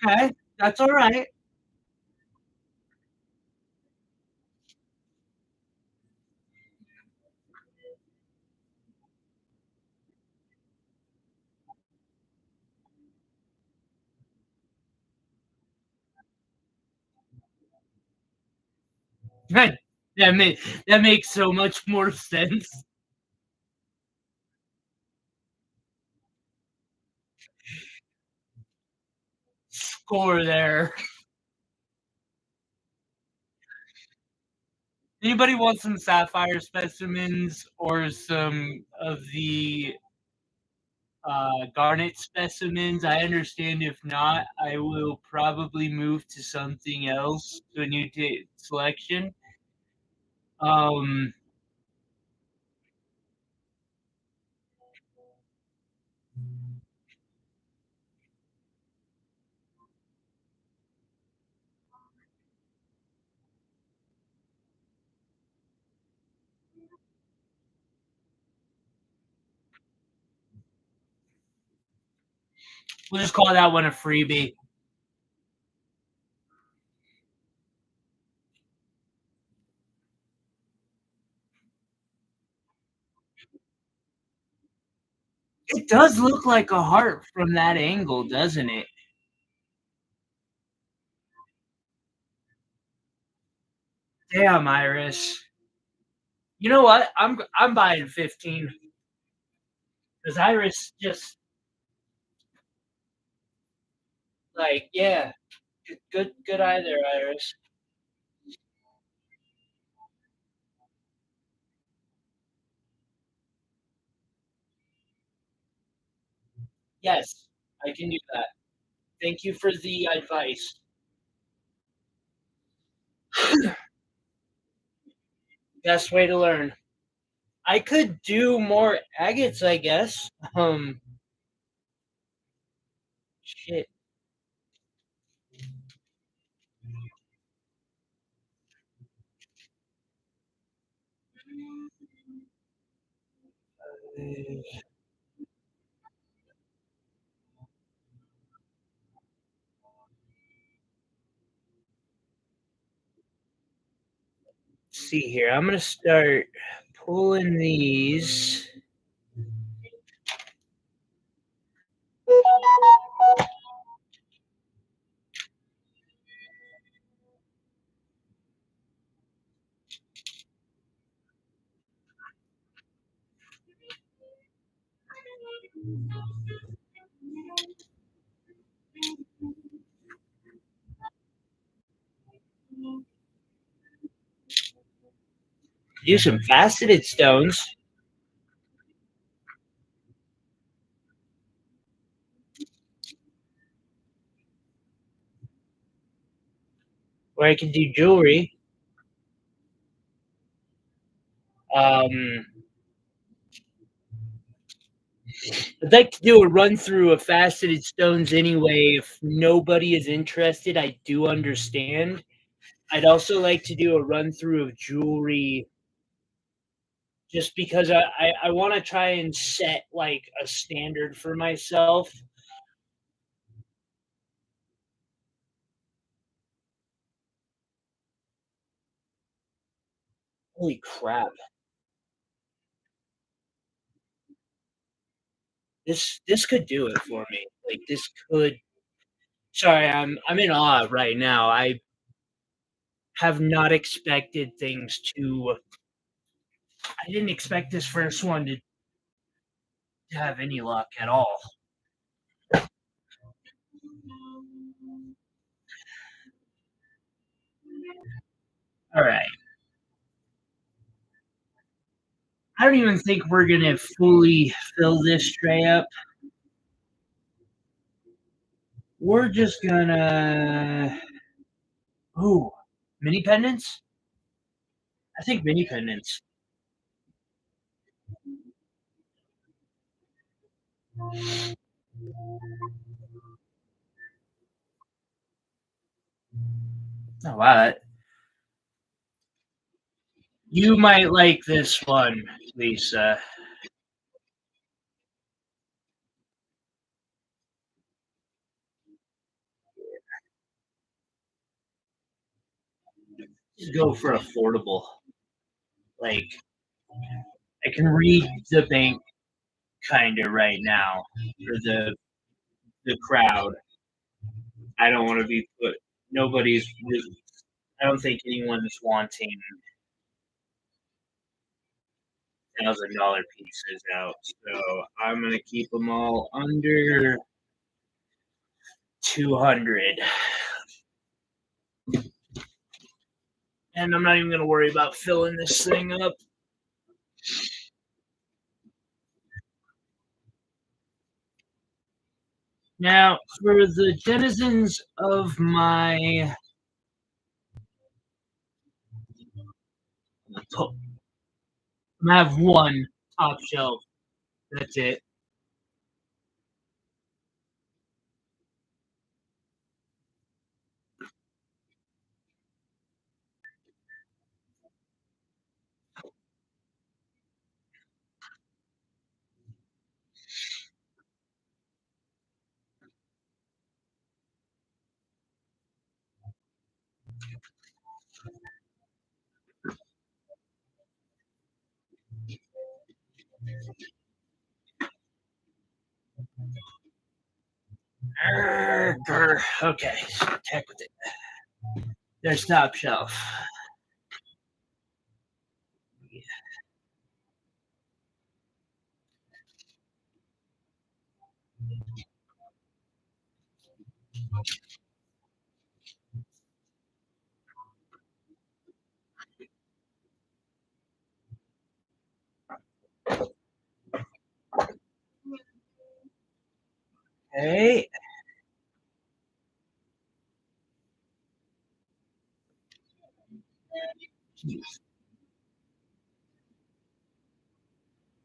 [SPEAKER 1] Okay. That's all right. that that makes so much more sense. Score there. Anybody want some sapphire specimens or some of the garnet specimens? I understand. If not, I will probably move to something else, to a new selection. Um, we'll just call that one a freebie. It does look like a heart from that angle, doesn't it? Damn, Iris. You know what? I'm buying 15 because Iris just like yeah, good eye there, Iris. Yes, I can do that. Thank you for the advice. Best way to learn. I could do more agates, I guess. Shit. See here. I'm gonna start pulling these. Do some faceted stones. Or I could do jewelry. Um, I'd like to do a run through of faceted stones anyway. If nobody is interested, I do understand. I'd also like to do a run through of jewelry just because I want to try and set like a standard for myself. Holy crap. This could do it for me. Like this could sorry, I'm in awe right now. I have not expected things to I didn't expect this first one to have any luck at all. All right. I don't even think we're gonna fully fill this tray up. We're just gonna ooh, mini pendants? I think mini pendants. Oh wow, you might like this one, Lisa. Just go for affordable. Like I can read the bank kinda right now for the crowd. I don't want to be put. Nobody's. I don't think anyone's wanting $1,000 pieces out. So I'm gonna keep them all under 200, and I'm not even gonna worry about filling this thing up. Now, for the denizens of my, I have one top shelf. That's it. Okay, heck with it. There's top shelf. Okay.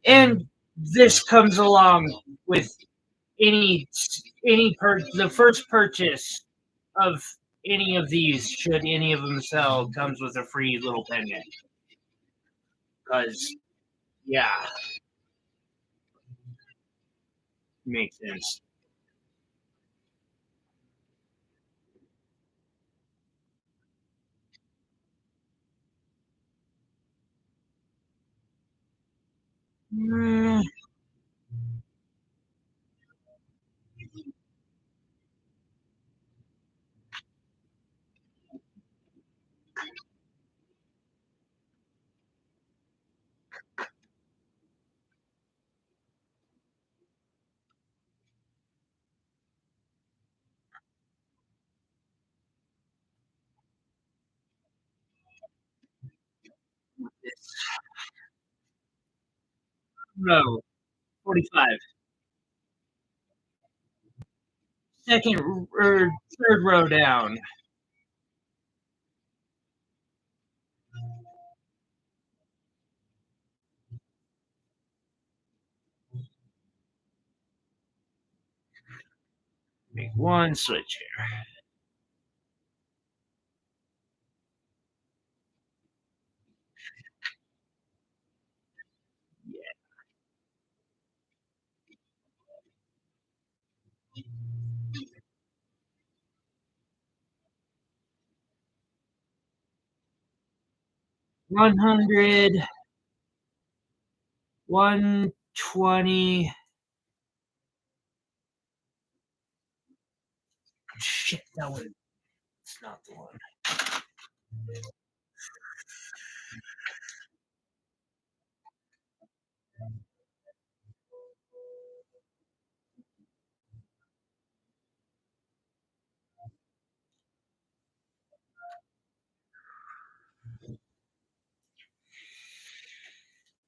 [SPEAKER 1] And this comes along with any the first purchase of any of these, should any of them sell, comes with a free little pendant. Because yeah, makes sense. Mm, no, 45. Second or third row down. Make one switch here. 100, 120. Shit, that one. It's not the one.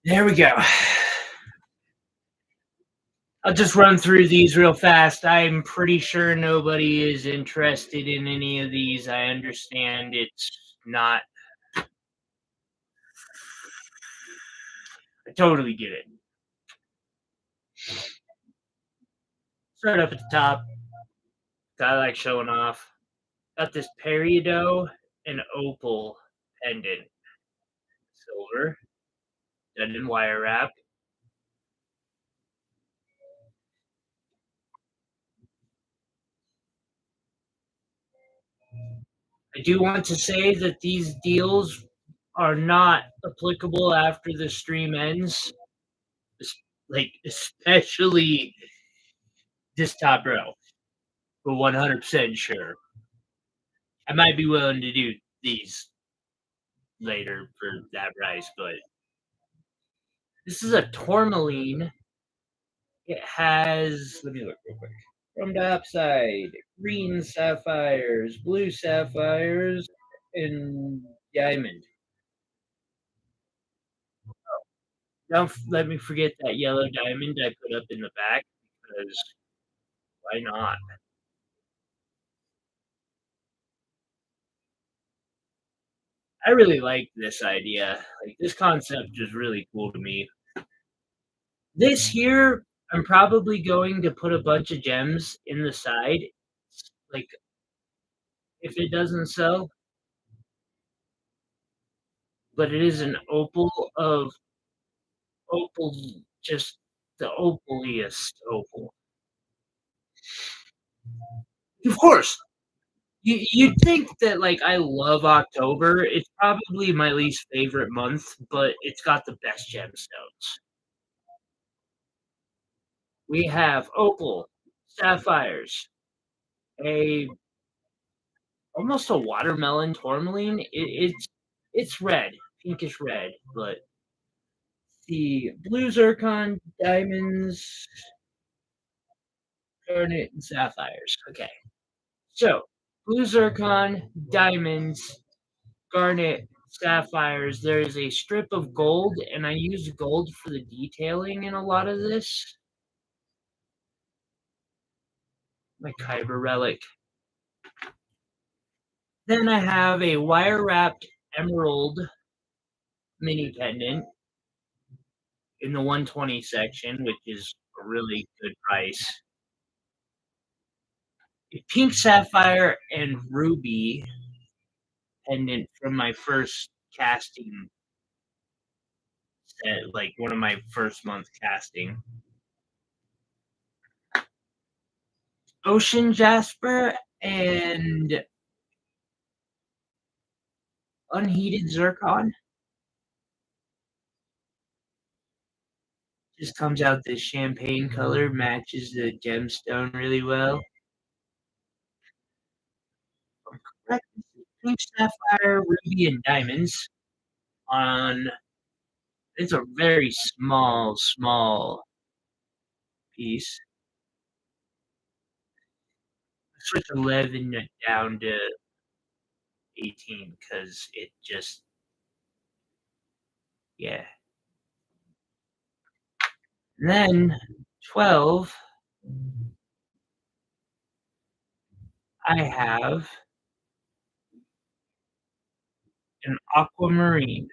[SPEAKER 1] There we go. I'll just run through these real fast. I'm pretty sure nobody is interested in any of these. I understand it's not. I totally get it. Start up at the top. I like showing off. Got this peridot and opal pendant. Silver. Done in wire wrap. I do want to say that these deals are not applicable after the stream ends. Like, especially this top row. But 100% sure. I might be willing to do these later for that price, but this is a tourmaline. It has, let me look real quick. From the upside, green sapphires, blue sapphires, and diamond. Don't let me forget that yellow diamond I put up in the back, because why not? I really like this idea. Like, this concept is really cool to me. This here, I'm probably going to put a bunch of gems in the side. Like, if it doesn't sell, but it is an opal of opal, just the opaliest opal. Of course, you'd think that, like, I love October. It's probably my least favorite month, but it's got the best gemstones. We have opal, sapphires, a almost a watermelon tourmaline. It's red, pinkish red, but the blue zircon, diamonds, garnet, and sapphires. Okay, so blue zircon, diamonds, garnet, sapphires. There is a strip of gold, and I use gold for the detailing in a lot of this. My Kyber relic. Then I have a wire wrapped emerald mini pendant in the 120 section, which is a really good price. A pink sapphire and ruby pendant from my first casting set, like one of my first month casting. Ocean jasper and unheated zircon. Just comes out this champagne color, matches the gemstone really well. Correct. Pink sapphire, ruby, and diamonds on. It's a very small piece. Switch 11 down to 18 because it just, yeah. And then 12, I have an aquamarine.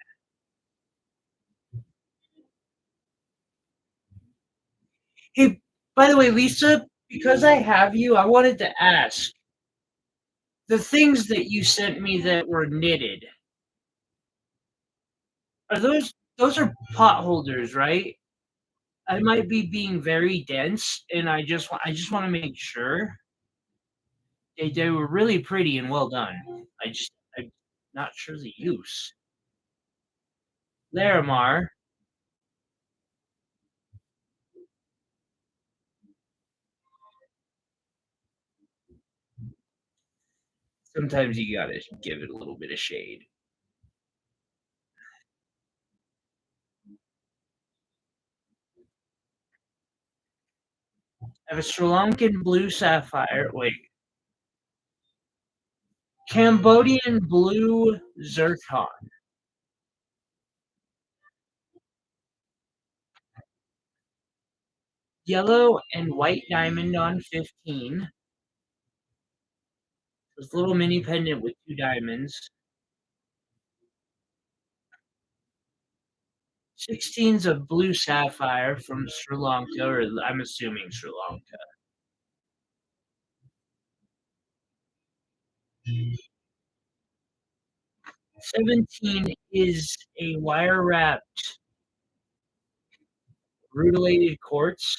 [SPEAKER 1] Hey, by the way, Lisa, because I have you, I wanted to ask the things that you sent me that were knitted. Are those are pot holders, right? I might be being very dense, and I just want to make sure they were really pretty and well done. I'm not sure the use. Larimar. Sometimes you gotta give it a little bit of shade. I have a Sri Lankan blue sapphire. Wait, Cambodian blue zircon. Yellow and white diamond on 15. This little mini pendant with 2 diamonds. 16's of blue sapphire from Sri Lanka, or I'm assuming Sri Lanka. 17 is a wire wrapped rutilated quartz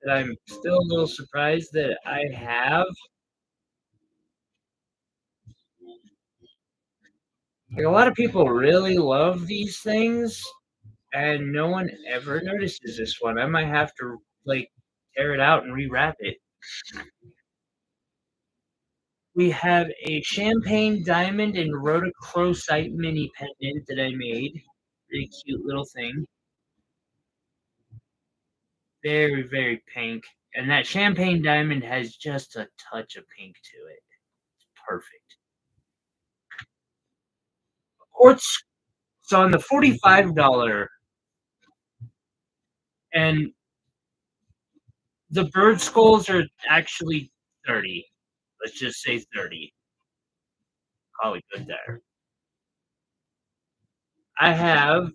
[SPEAKER 1] that I'm still a little surprised that I have. Like, a lot of people really love these things, and no one ever notices this one. I might have to, like, tear it out and rewrap it. We have a champagne diamond and rhodochrosite mini pendant that I made. Really cute little thing. Very, very pink. And that champagne diamond has just a touch of pink to it. It's perfect. Quartz, so on the $45, and the bird skulls are actually 30. Let's just say 30. Call it good there. I have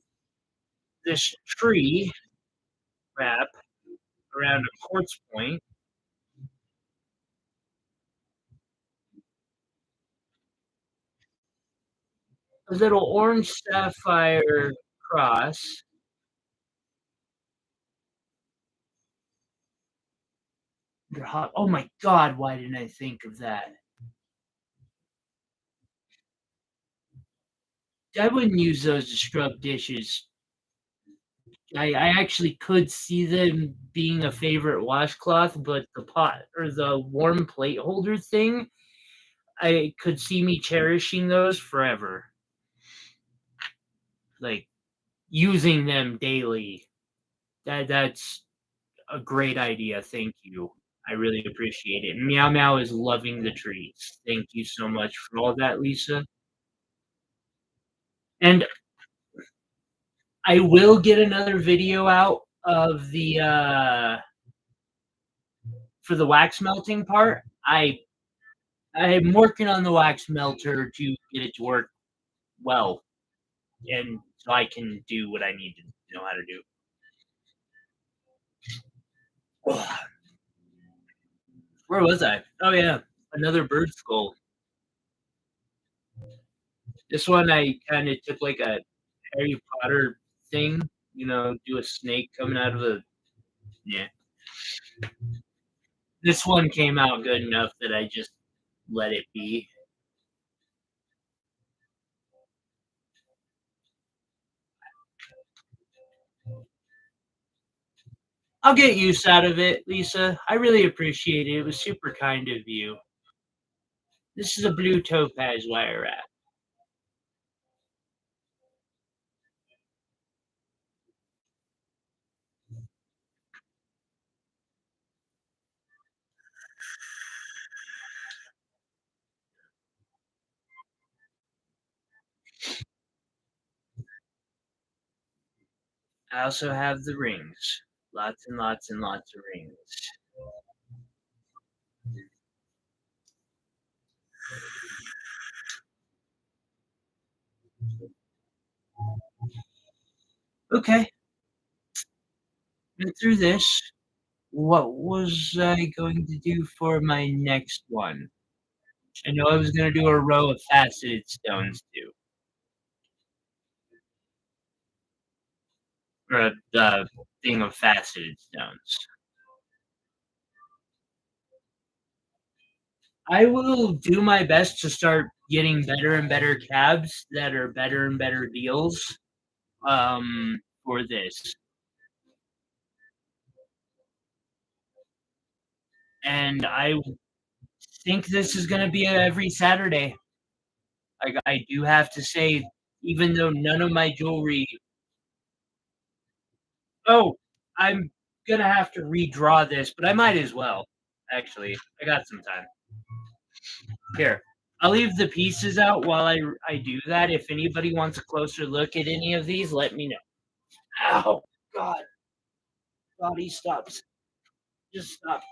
[SPEAKER 1] this tree wrap around a quartz point. A little orange sapphire cross. Oh my god, why didn't I think of that? I wouldn't use those to scrub dishes. I actually could see them being a favorite washcloth, but the pot or the warm plate holder thing, I could see me cherishing those forever. Like using them daily. That's a great idea. Thank you. I really appreciate it. Meow Meow is loving the treats. Thank you so much for all that, Lisa. And I will get another video out of the for the wax melting part. I'm working on the wax melter to get it to work well, and so I can do what I need to know how to do. Where was I? Oh yeah, another bird skull. This one I kind of took like a Harry Potter thing, do a snake coming out of a yeah. This one came out good enough that I just let it be. I'll get use out of it, Lisa. I really appreciate it. It was super kind of you. This is a blue topaz wire wrap. I also have the rings. Lots and lots and lots of rings. Okay, went through this. What was I going to do for my next one? I know I was going to do a row of faceted stones too, or a thing of faceted stones. I will do my best to start getting better and better cabs that are better and better deals for this. And I think this is going to be every Saturday. I do have to say, even though none of my jewelry. Oh, I'm gonna have to redraw this, but I might as well. Actually, I got some time. Here, I'll leave the pieces out while I do that. If anybody wants a closer look at any of these, let me know. Ow, God, body stops. Just stop.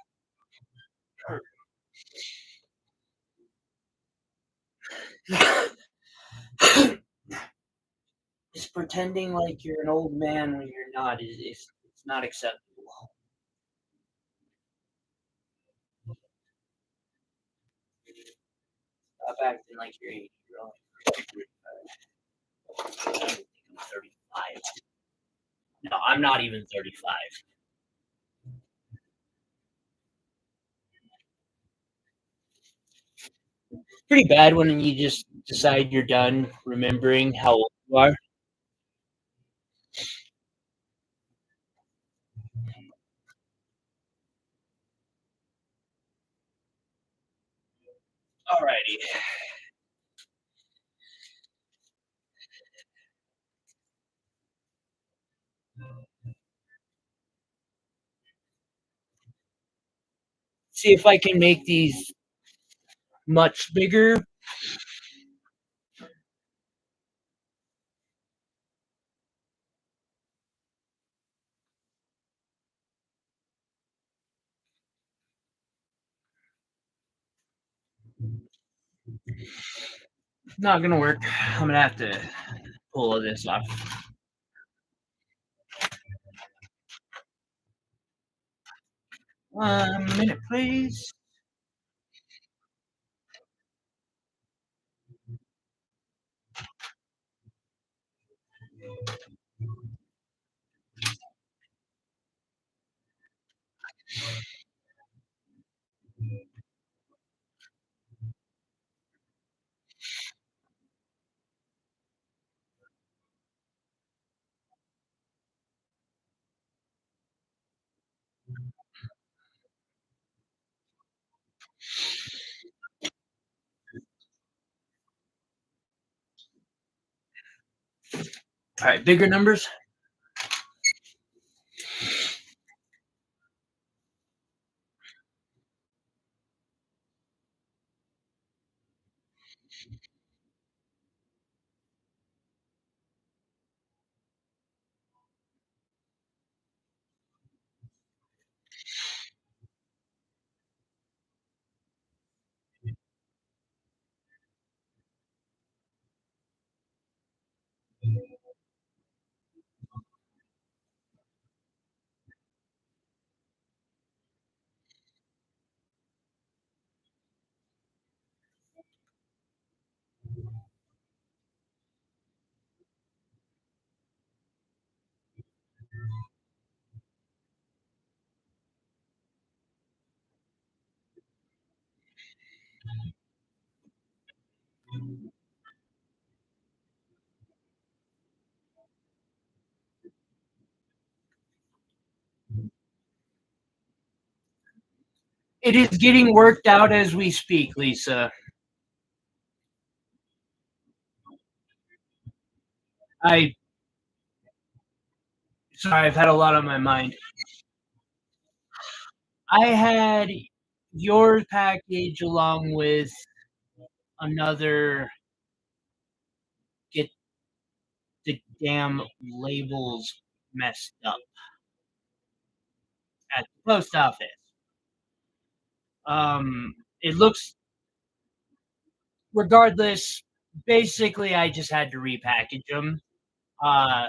[SPEAKER 1] Just pretending like you're an old man when you're not is it's not acceptable. Stop acting like you're 80. You're only 35. I don't think I'm 35. No, I'm not even 35. Pretty bad when you just decide you're done remembering how old you are. Alrighty. See if I can make these much bigger. Not gonna work. I'm gonna have to pull this off. 1 minute, please. All right, bigger numbers. It is getting worked out as we speak, Lisa. I Sorry, I've had a lot on my mind. I had your package along with another. Get the damn labels messed up at the post office. It looks regardless. Basically, I just had to repackage them, uh,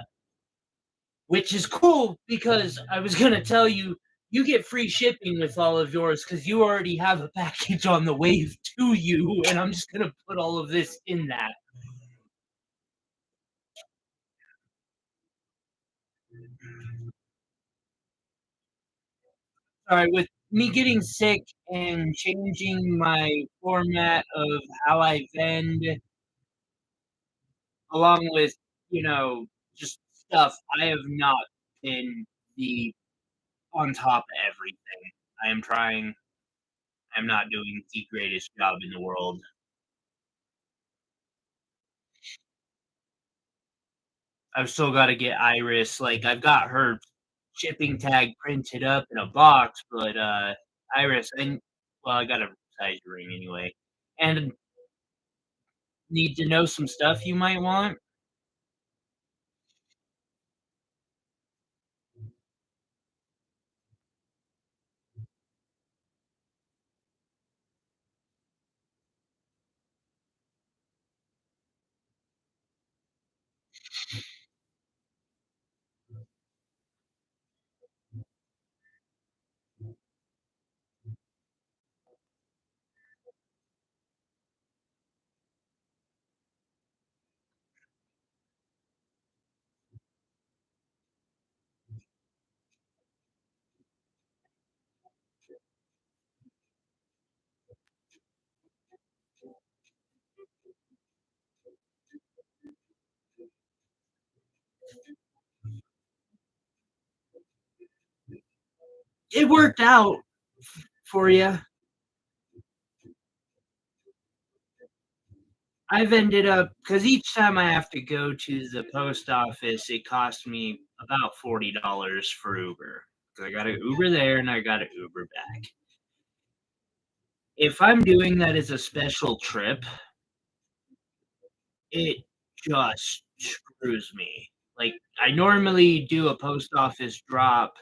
[SPEAKER 1] which is cool because I was gonna tell you you get free shipping with all of yours because you already have a package on the way to you, and I'm just gonna put all of this in that. Sorry, with me getting sick and changing my format of how I vend, along with, you know, just stuff, I have not been the on top of everything. I am trying. I'm not doing the greatest job in the world. I've still gotta get Iris, like, I've got her shipping tag printed up in a box, but, Iris, and well, I gotta size your ring anyway. And need to know some stuff you might want? It worked out for you. I've ended up because each time I have to go to the post office, it costs me about $40 for Uber. 'Cause I gotta Uber there and I gotta Uber back. If I'm doing that as a special trip, it just screws me. Like, I normally do a post office drop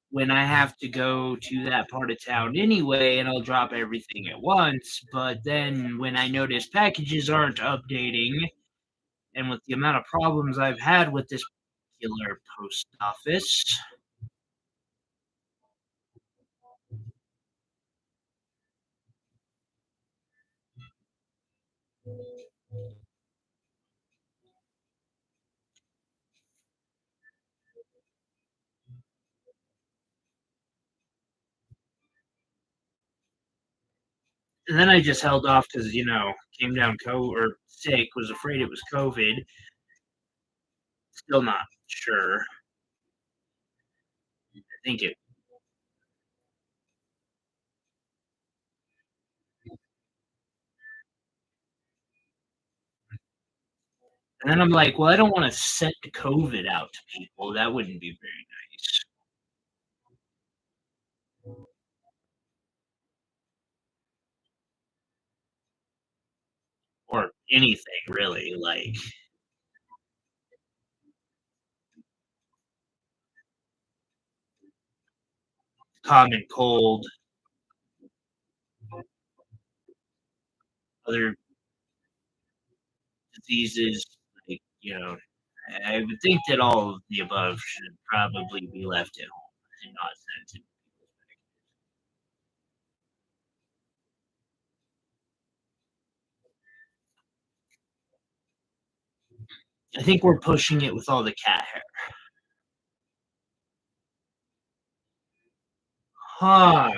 [SPEAKER 1] when I have to go to that part of town anyway, and I'll drop everything at once. But then when I notice packages aren't updating, and with the amount of problems I've had with this particular post office, and then I just held off because came down or sick, was afraid it was COVID. Still not sure. I think it. And then I'm like, well, I don't want to send COVID out to people. That wouldn't be very nice. Or anything really, like common cold, other diseases, like, I would think that all of the above should probably be left at home and not sent to people's I think we're pushing it with all the cat hair. Huh.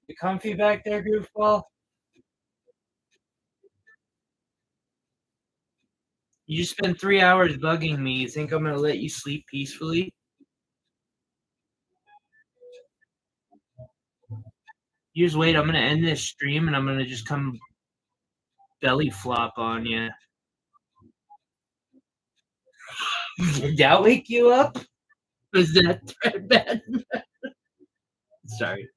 [SPEAKER 1] You comfy back there, goofball? You just spent 3 hours bugging me. You think I'm gonna let you sleep peacefully? You just wait. I'm gonna end this stream and I'm gonna just come belly flop on you. Did that wake you up? Was that threat bad? Sorry.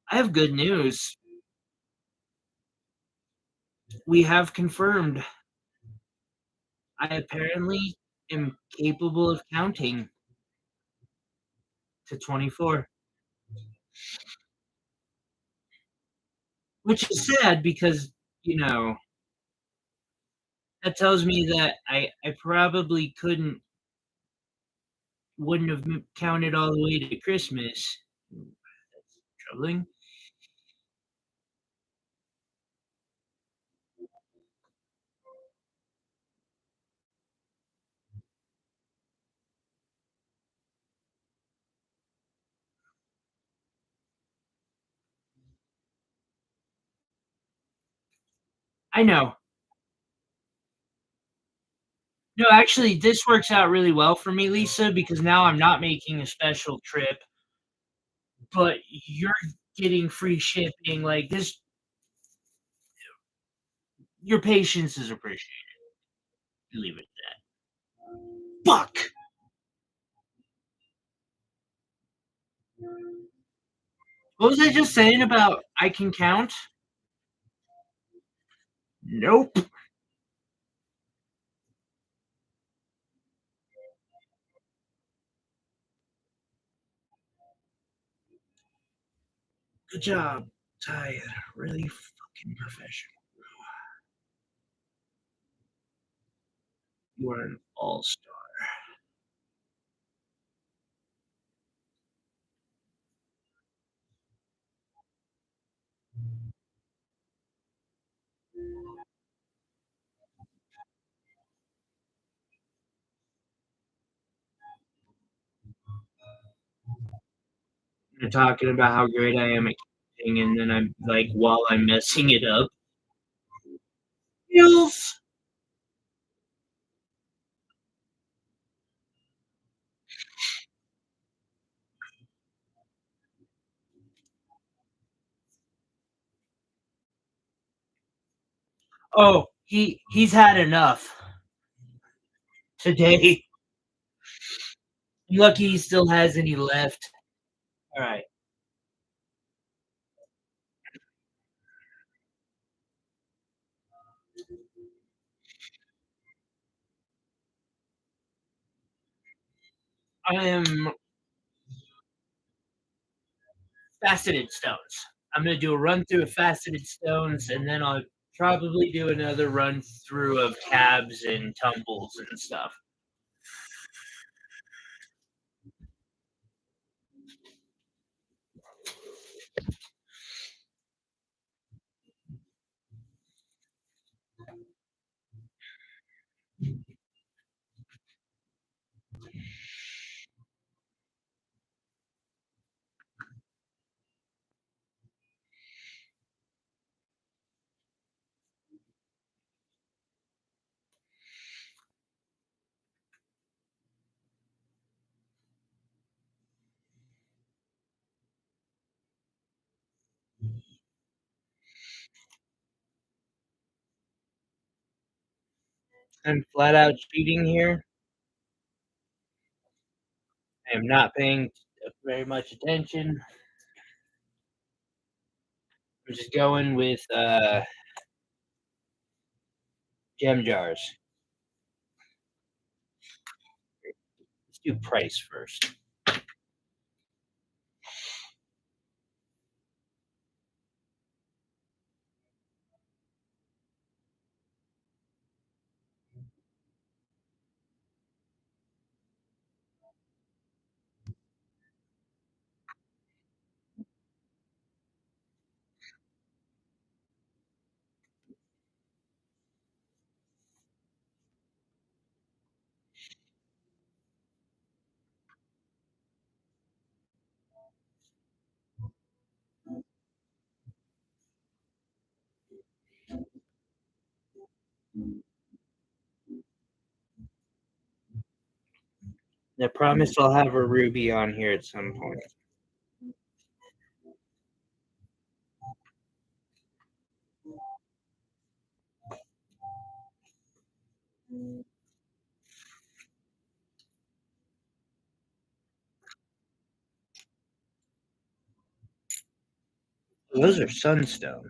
[SPEAKER 1] I have good news. We have confirmed. I apparently am capable of counting to 24, which is sad because, you know, that tells me that I probably wouldn't have counted all the way to Christmas. That's troubling. I know. No, actually, this works out really well for me, Lisa, because now I'm not making a special trip, but you're getting free shipping. Like this, your patience is appreciated. Leave it at that. Fuck. What was I just saying about I can count? Nope. Good job, Ty. Really fucking professional. You are an all star. You're talking about how great I am at counting, and then I'm like, while I'm messing it up. Feels. Oh, he's had enough today. I'm lucky he still has any left. All right. I am faceted stones. I'm gonna do a run through of faceted stones, and then I'll probably do another run through of cabs and tumbles and stuff. I'm flat out cheating here. I am not paying very much attention. I'm just going with gem jars. Let's do price first. I promise I'll have a ruby on here at some point. Those are sunstone.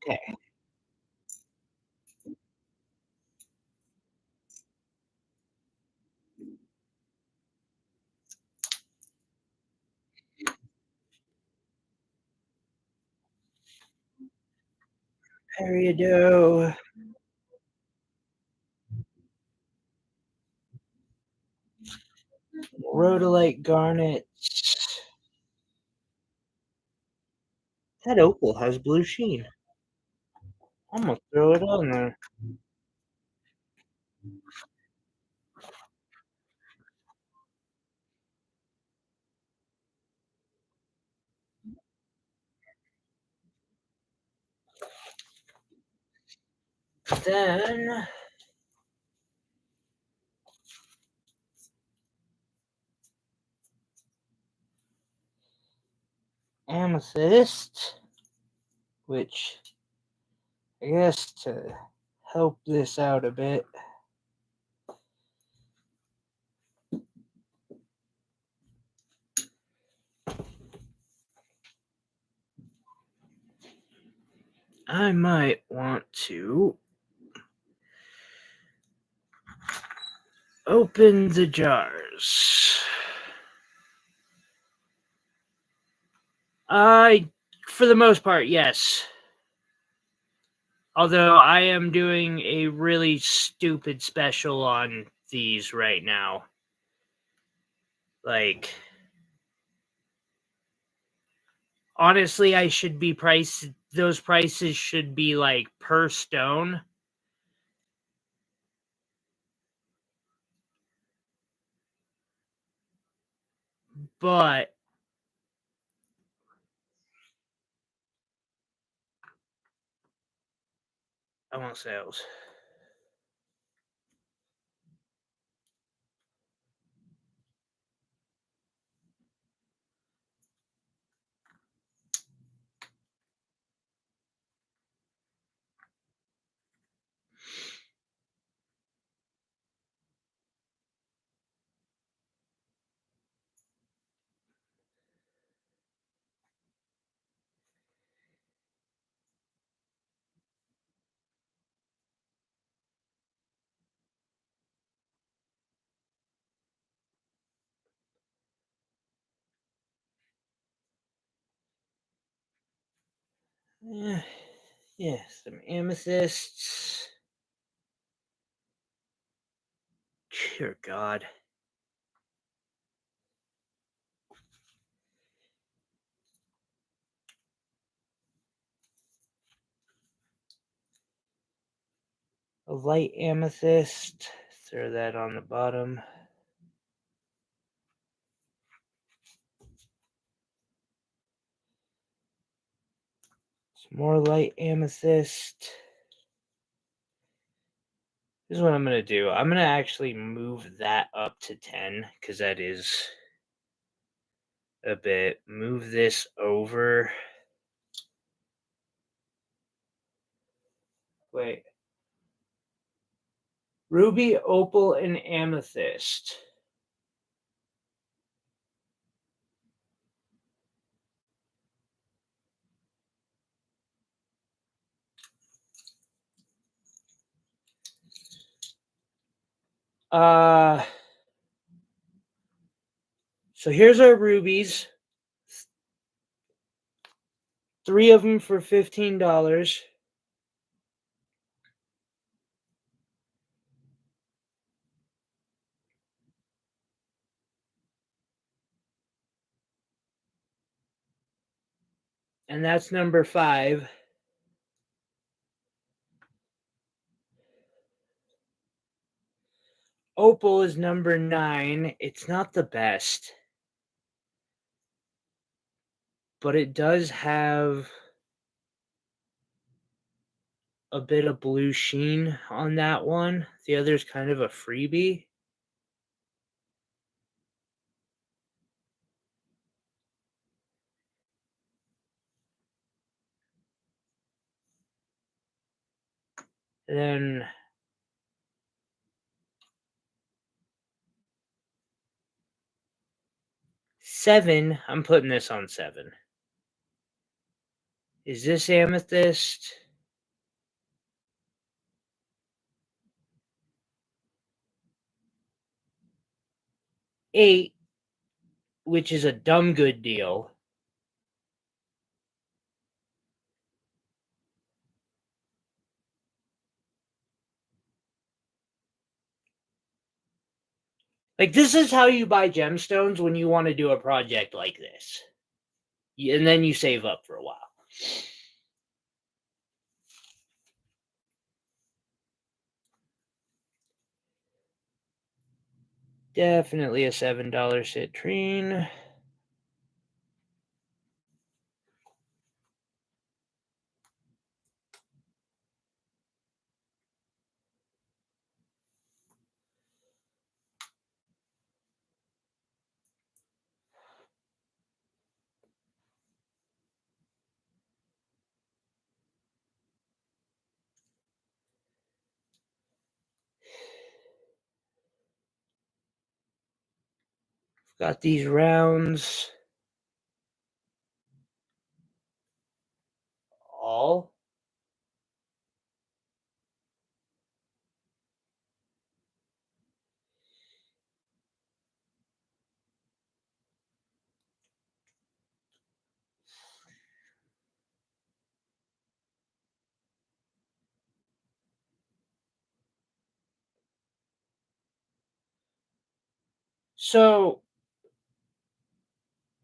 [SPEAKER 1] Okay. Peridot. Rhodolite garnets. That opal has blue sheen. I'm gonna throw it on there. Then amethyst, which I guess to help this out a bit. I might want to open the jars. For the most part, yes. Although I am doing a really stupid special on these right now. Like, honestly, those prices should be like per stone. But I want sales. Yeah, some amethysts. Dear God. A light amethyst. Throw that on the bottom. Some more light amethyst. This is what I'm going to do. I'm going to actually move that up to 10 because that is a bit. Move this over. Wait. Ruby, opal, and amethyst. So here's our rubies. 3 of them for $15. and that's number 5. Opal is number 9. It's not the best, but it does have a bit of blue sheen on that one. The other is kind of a freebie. And then seven, I'm putting this on 7. Is this amethyst? Eight, which is a dumb good deal. Like, this is how you buy gemstones when you want to do a project like this. And then you save up for a while. Definitely a $7 citrine. Got these rounds. All. So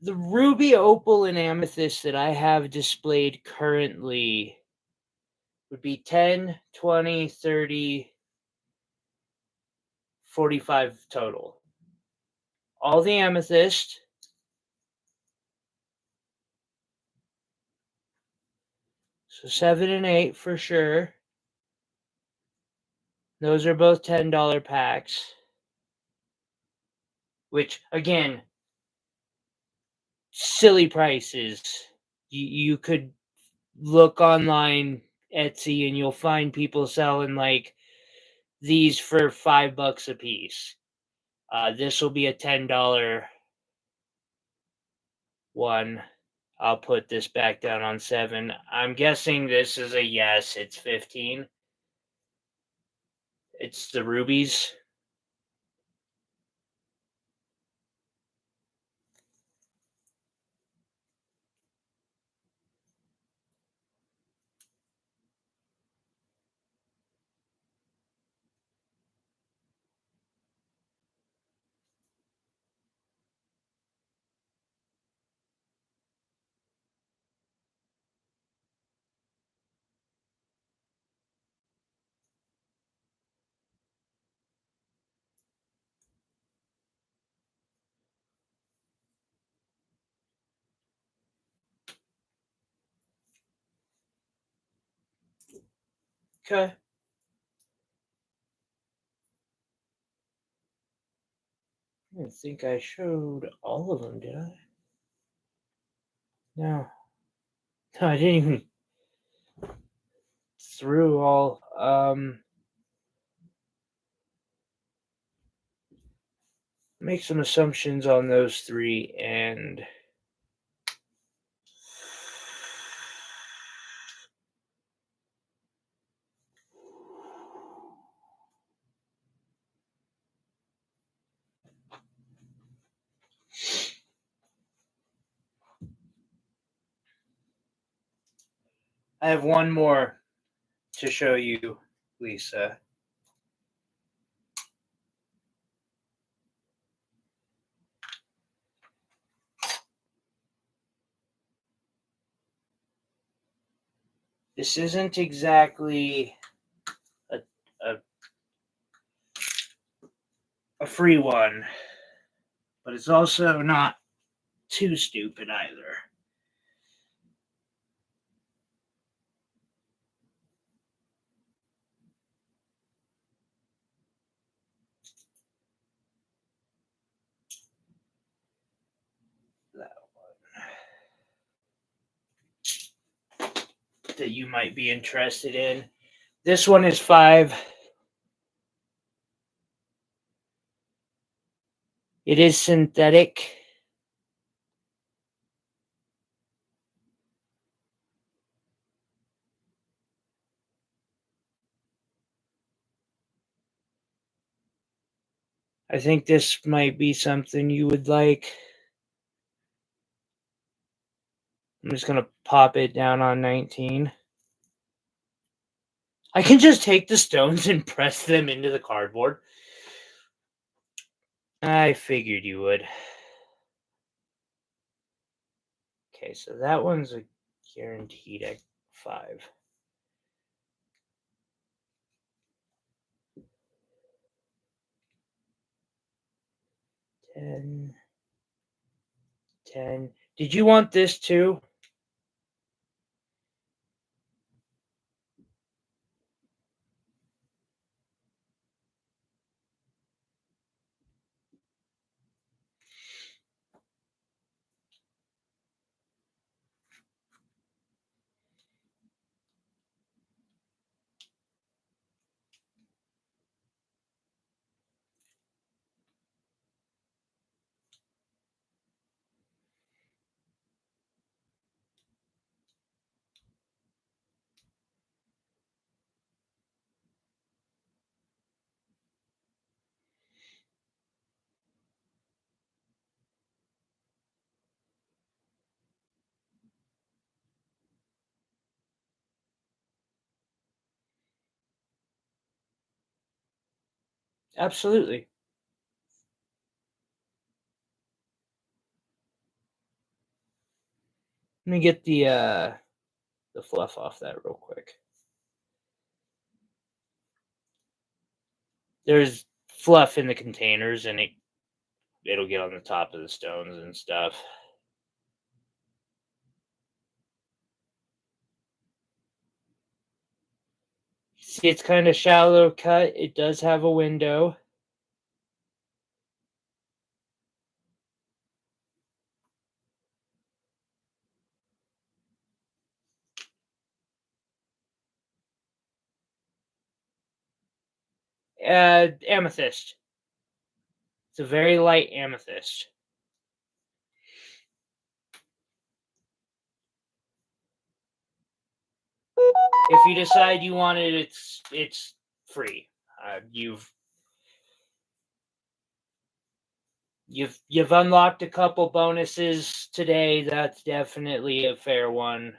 [SPEAKER 1] the ruby, opal, and amethyst that I have displayed currently would be 10, 20, 30, 45 total. All the amethyst. So 7 and 8 for sure. Those are both $10 packs. Which, again, silly prices. You could look online, Etsy, and you'll find people selling like these for $5 a piece. This will be a $10 one. I'll put this back down on 7. I'm guessing this is a yes. It's 15. It's the rubies. Okay. I don't think I showed all of them, did I? No. No, I didn't even through all. Make some assumptions on those 3, and I have one more to show you, Lisa. This isn't exactly a free one, but it's also not too stupid either. That one that you might be interested in. This one is 5. It is synthetic. I think this might be something you would like. I'm just going to pop it down on 19. I can just take the stones and press them into the cardboard. I figured you would. Okay, so that one's a guaranteed at 5. Ten. Did you want this too? Absolutely. Let me get the fluff off that real quick. There's fluff in the containers, and it'll get on the top of the stones and stuff. See, it's kind of shallow cut. It does have a window. Amethyst. It's a very light amethyst. If you decide you want it, it's free. You've unlocked a couple bonuses today. That's definitely a fair one.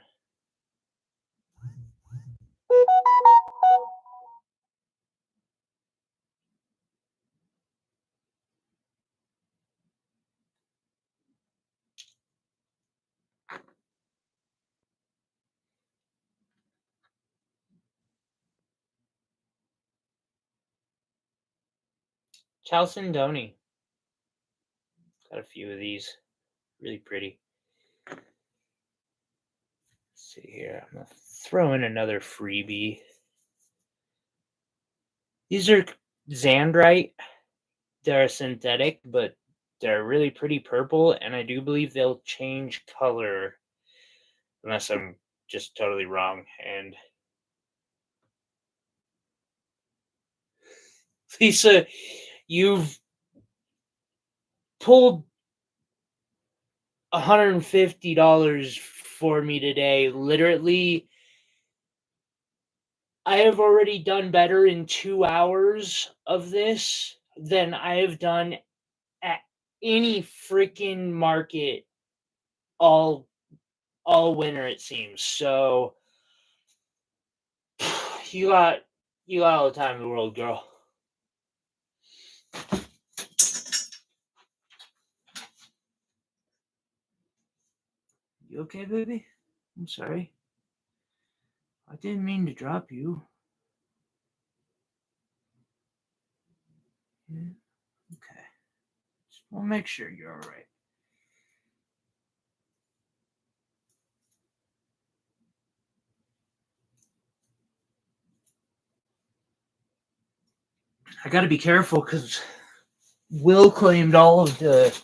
[SPEAKER 1] Chalcedony. Got a few of these. Really pretty. Let's see here. I'm going to throw in another freebie. These are Xandrite. They're synthetic, but they're really pretty purple, and I do believe they'll change color unless I'm just totally wrong. And Lisa, you've pulled $150 for me today. Literally, I have already done better in 2 hours of this than I have done at any freaking market all winter, it seems. So you got all the time in the world, girl. You okay, baby? I'm sorry. I didn't mean to drop you. Yeah, okay. Just want to make sure you're all right. I got to be careful because Will claimed all of the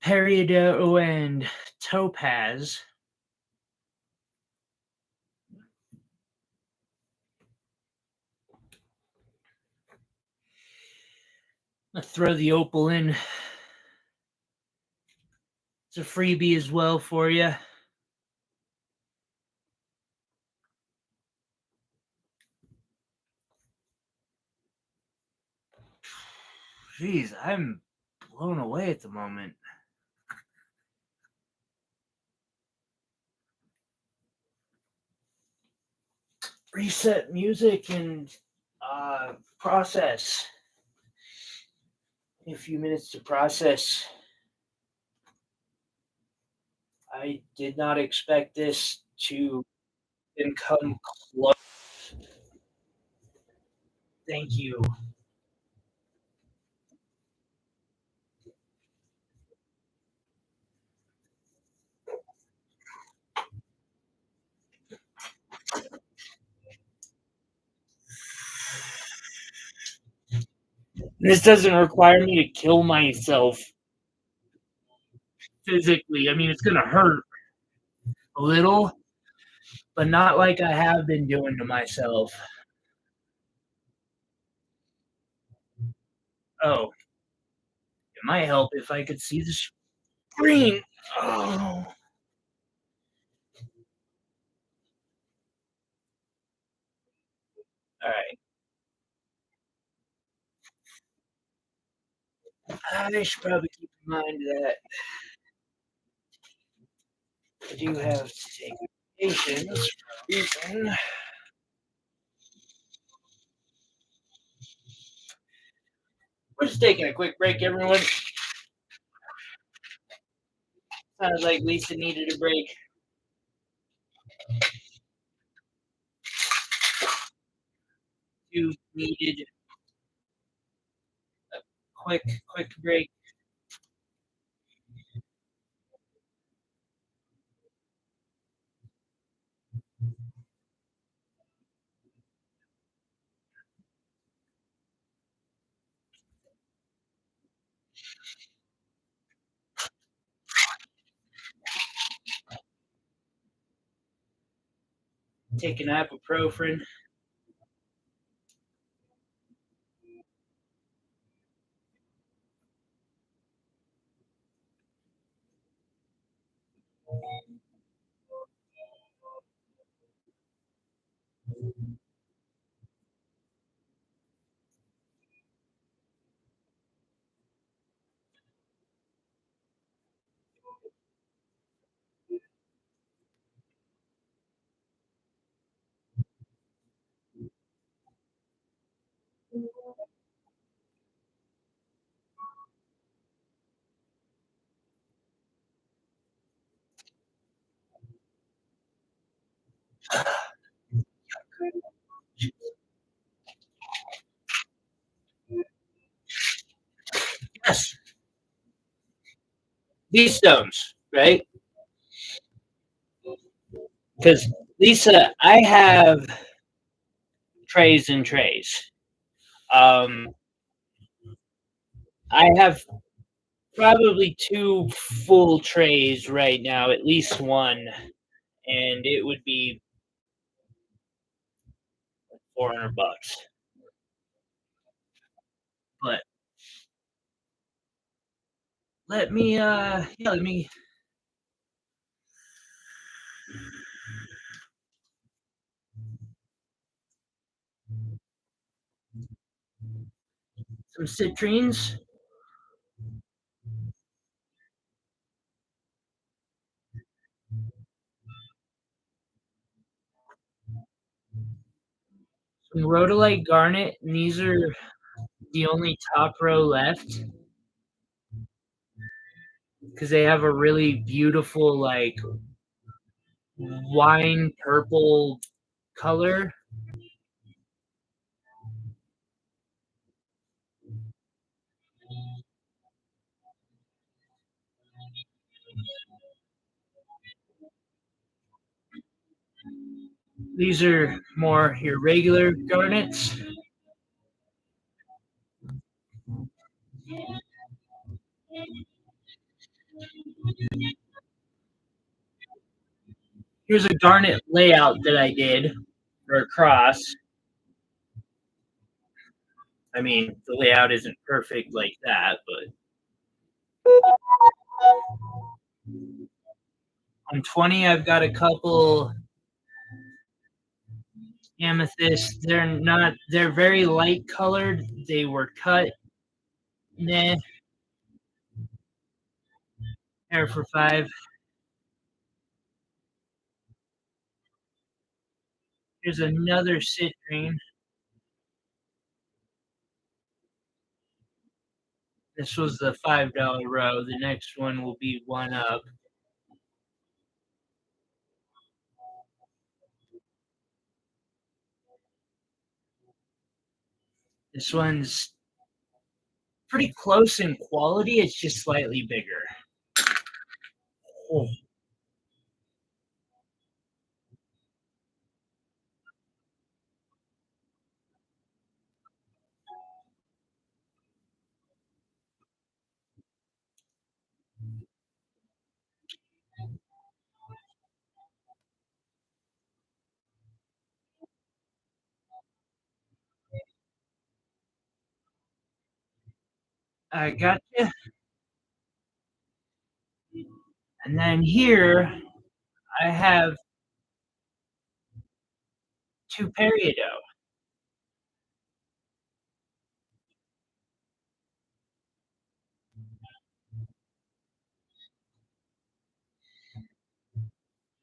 [SPEAKER 1] Peridot and Topaz. I'll throw the opal in. It's a freebie as well for you. Jeez, I'm blown away at the moment. Reset music and process. A few minutes to process. I did not expect this to come close. Thank you. This doesn't require me to kill myself physically. I mean, it's going to hurt a little, but not like I have been doing to myself. Oh, it might help if I could see the screen. Oh. All right. I should probably keep in mind that I do have to take medications for a reason. We're just taking a quick break, everyone. Sounds like Lisa needed a break. You needed a quick break. Take an ibuprofen. Yes, these stones, right? Because Lisa, I have trays and trays. Um, I have probably two full trays right now, at least one, and it would be $400. But let me some citrines. Some rhodolite garnet, and these are the only top row left because they have a really beautiful like wine purple color. These are more your regular garnets. Here's a garnet layout that I did for a cross. I mean, the layout isn't perfect like that, but on 20, I've got a couple amethysts. They're very light colored. They were cut. Nah, there for 5. Here's another citrine. This was the $5 row. The next one will be one up. This one's pretty close in quality. It's just slightly bigger. Oh, I got you. And then here I have 2 peridot.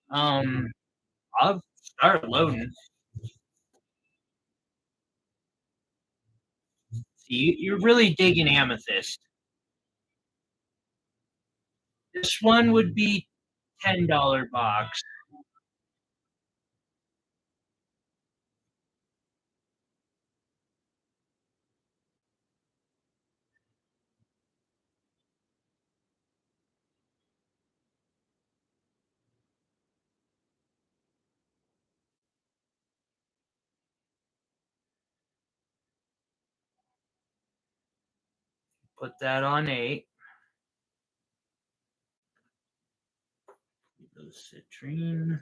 [SPEAKER 1] Um, I'll start loading. See, you're really digging amethyst. This one would be $10 box. Put that on 8. The citrine.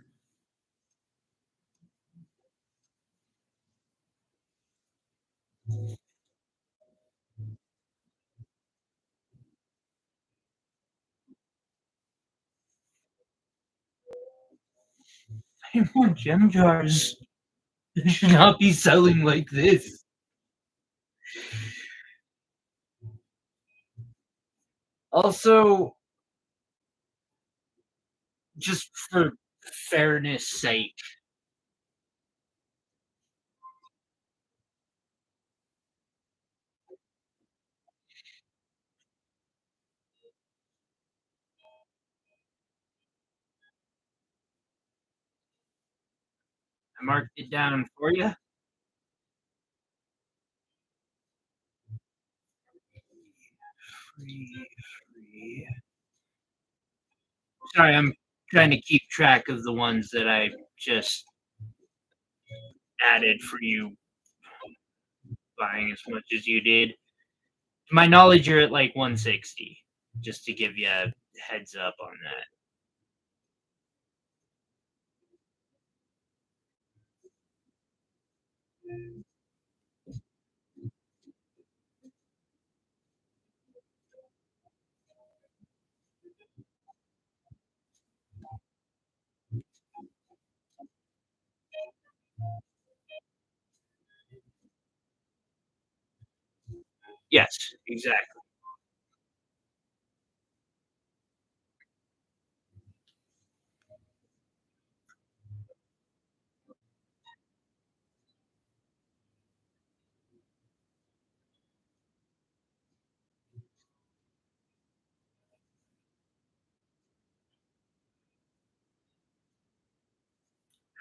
[SPEAKER 1] I want gem jars. They should not be selling like this. Also, just for fairness sake, I marked it down for you. Free, free. Sorry, I'm trying to keep track of the ones that I just added for you buying as much as you did. To my knowledge, you're at like 160, just to give you a heads up on that. Yes, exactly.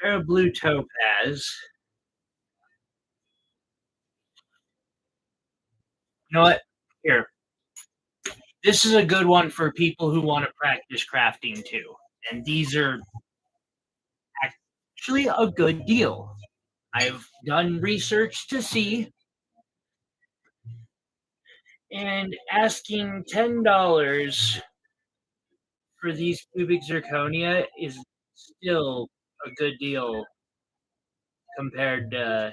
[SPEAKER 1] They're a blue topaz. You know what? Here, this is a good one for people who want to practice crafting too. And these are actually a good deal. I've done research to see, and asking $10 for these cubic zirconia is still a good deal compared to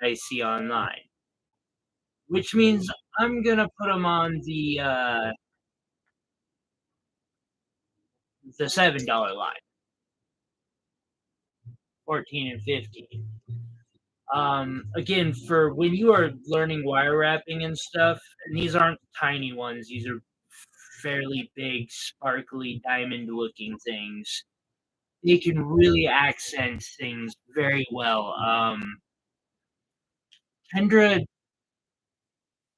[SPEAKER 1] I see online. Which means I'm gonna put them on the $7 line, 14 and 15. Again, for when you are learning wire wrapping and stuff, and these aren't tiny ones, these are fairly big, sparkly, diamond looking things. They can really accent things very well. Kendra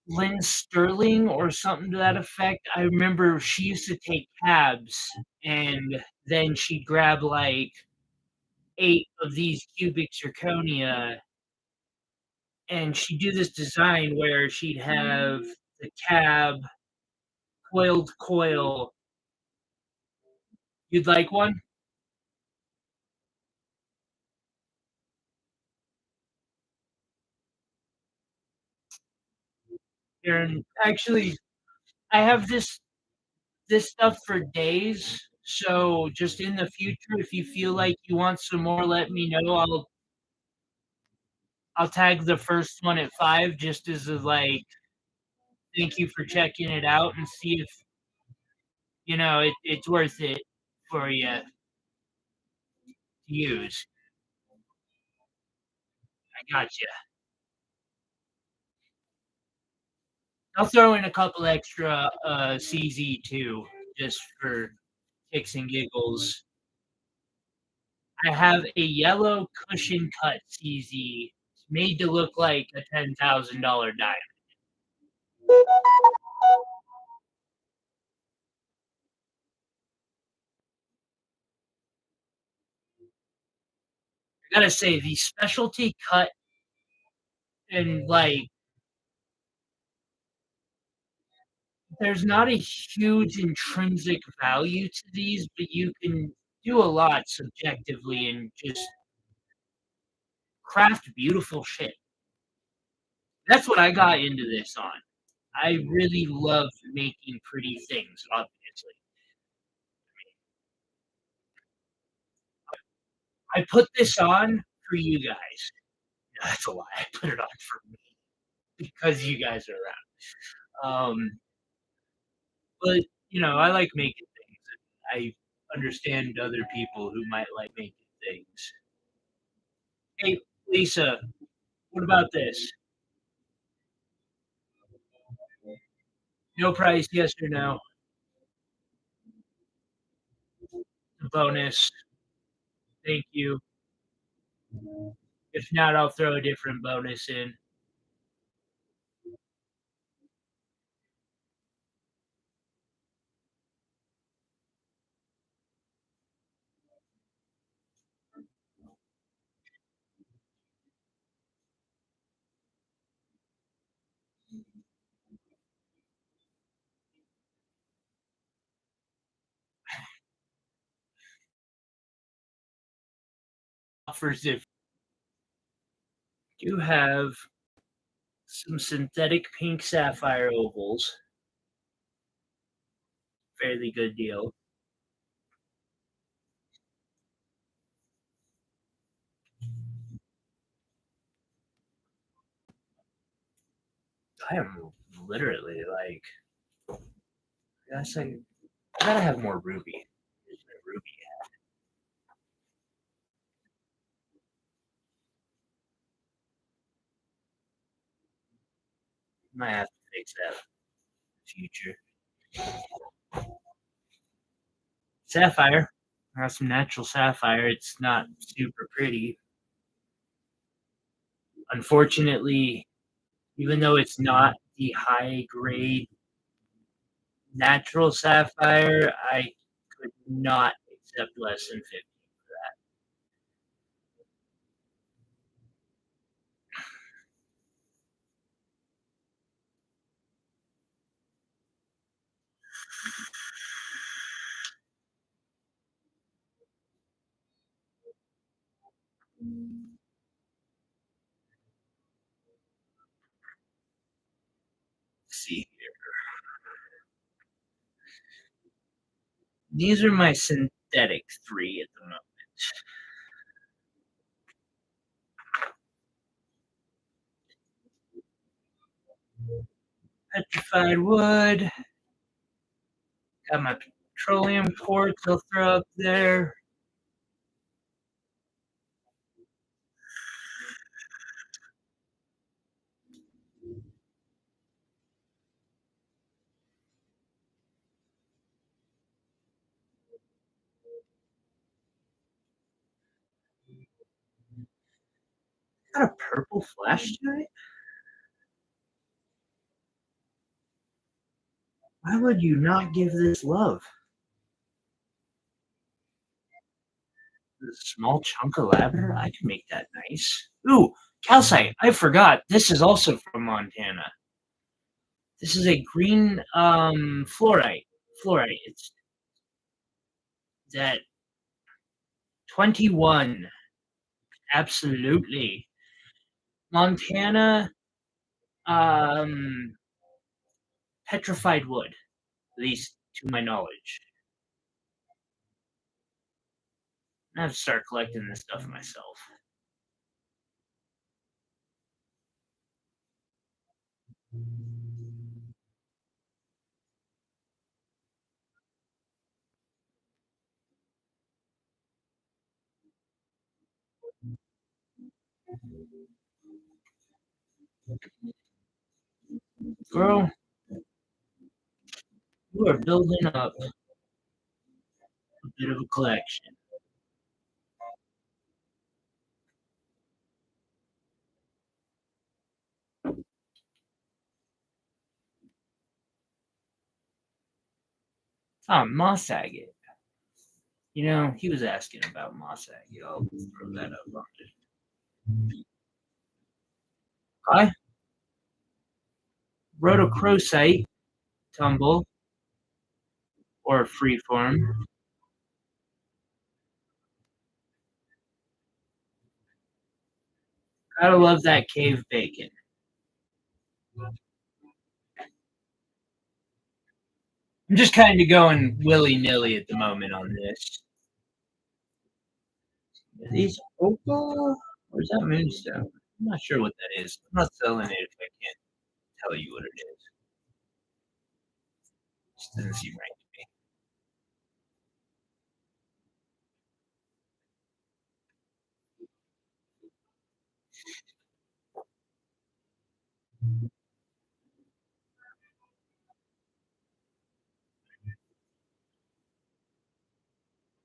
[SPEAKER 1] Lynn Sterling or something to that effect. I remember she used to take cabs and then she'd grab like 8 of these cubic zirconia and she'd do this design where she'd have the cab coiled coil. You'd like one? Aaron, actually, I have this stuff for days. So just in the future, if you feel like you want some more, let me know. I'll tag the first one at 5 just as a like thank you for checking it out and see if it's worth it for you to use. I got you. I'll throw in a couple extra CZ too, just for kicks and giggles. I have a yellow cushion cut CZ made to look like a $10,000 diamond. I gotta say, the specialty cut and like, there's not a huge intrinsic value to these, but you can do a lot subjectively and just craft beautiful shit. That's what I got into this on. I really love making pretty things, obviously. I put this on for you guys. No, that's a lie. I put it on for me because you guys are around. But I like making things. I understand other people who might like making things. Hey, Lisa, what about this? No price, yes or no? Bonus. Thank you. If not, I'll throw a different bonus in. Offers if you have some synthetic pink sapphire ovals. Fairly good deal. I am literally like, I gotta have more ruby. Where's my ruby at? Might have to fix that in the future. Sapphire. I have some natural sapphire. It's not super pretty. Unfortunately, even though it's not the high grade natural sapphire, I could not accept less than 50. See, these are my synthetic 3 at the moment. Petrified wood, got my petroleum quartz I'll throw up there. Got a purple flash to it? Why would you not give this love? A small chunk of lavender? I can make that nice. Ooh, calcite. I forgot. This is also from Montana. This is a green fluorite. Fluorite. It's that 21. Absolutely. Montana um petrified wood, at least to my knowledge. I have to start collecting this stuff myself. Girl, you are building up a bit of a collection. Moss agate. You know, he was asking about moss agate. I'll throw that up on it. I rhodochrosite tumble or freeform. Gotta love that cave bacon. I'm just kind of going willy nilly at the moment on this. Are these opal? Or is that moonstone? I'm not sure what that is. I'm not selling it if I can't tell you what it is. Just doesn't seem right to me.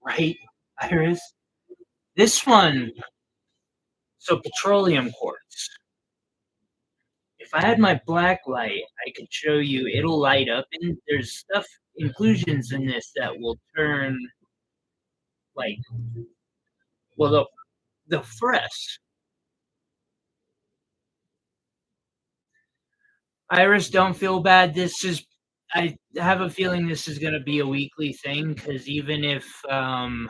[SPEAKER 1] Right, Iris? This one, so petroleum quartz. If I had my black light, I could show you. It'll light up, and there's stuff inclusions in this that will turn like, well, the fresh. Iris, don't feel bad. This is. I have a feeling this is going to be a weekly thing because even if I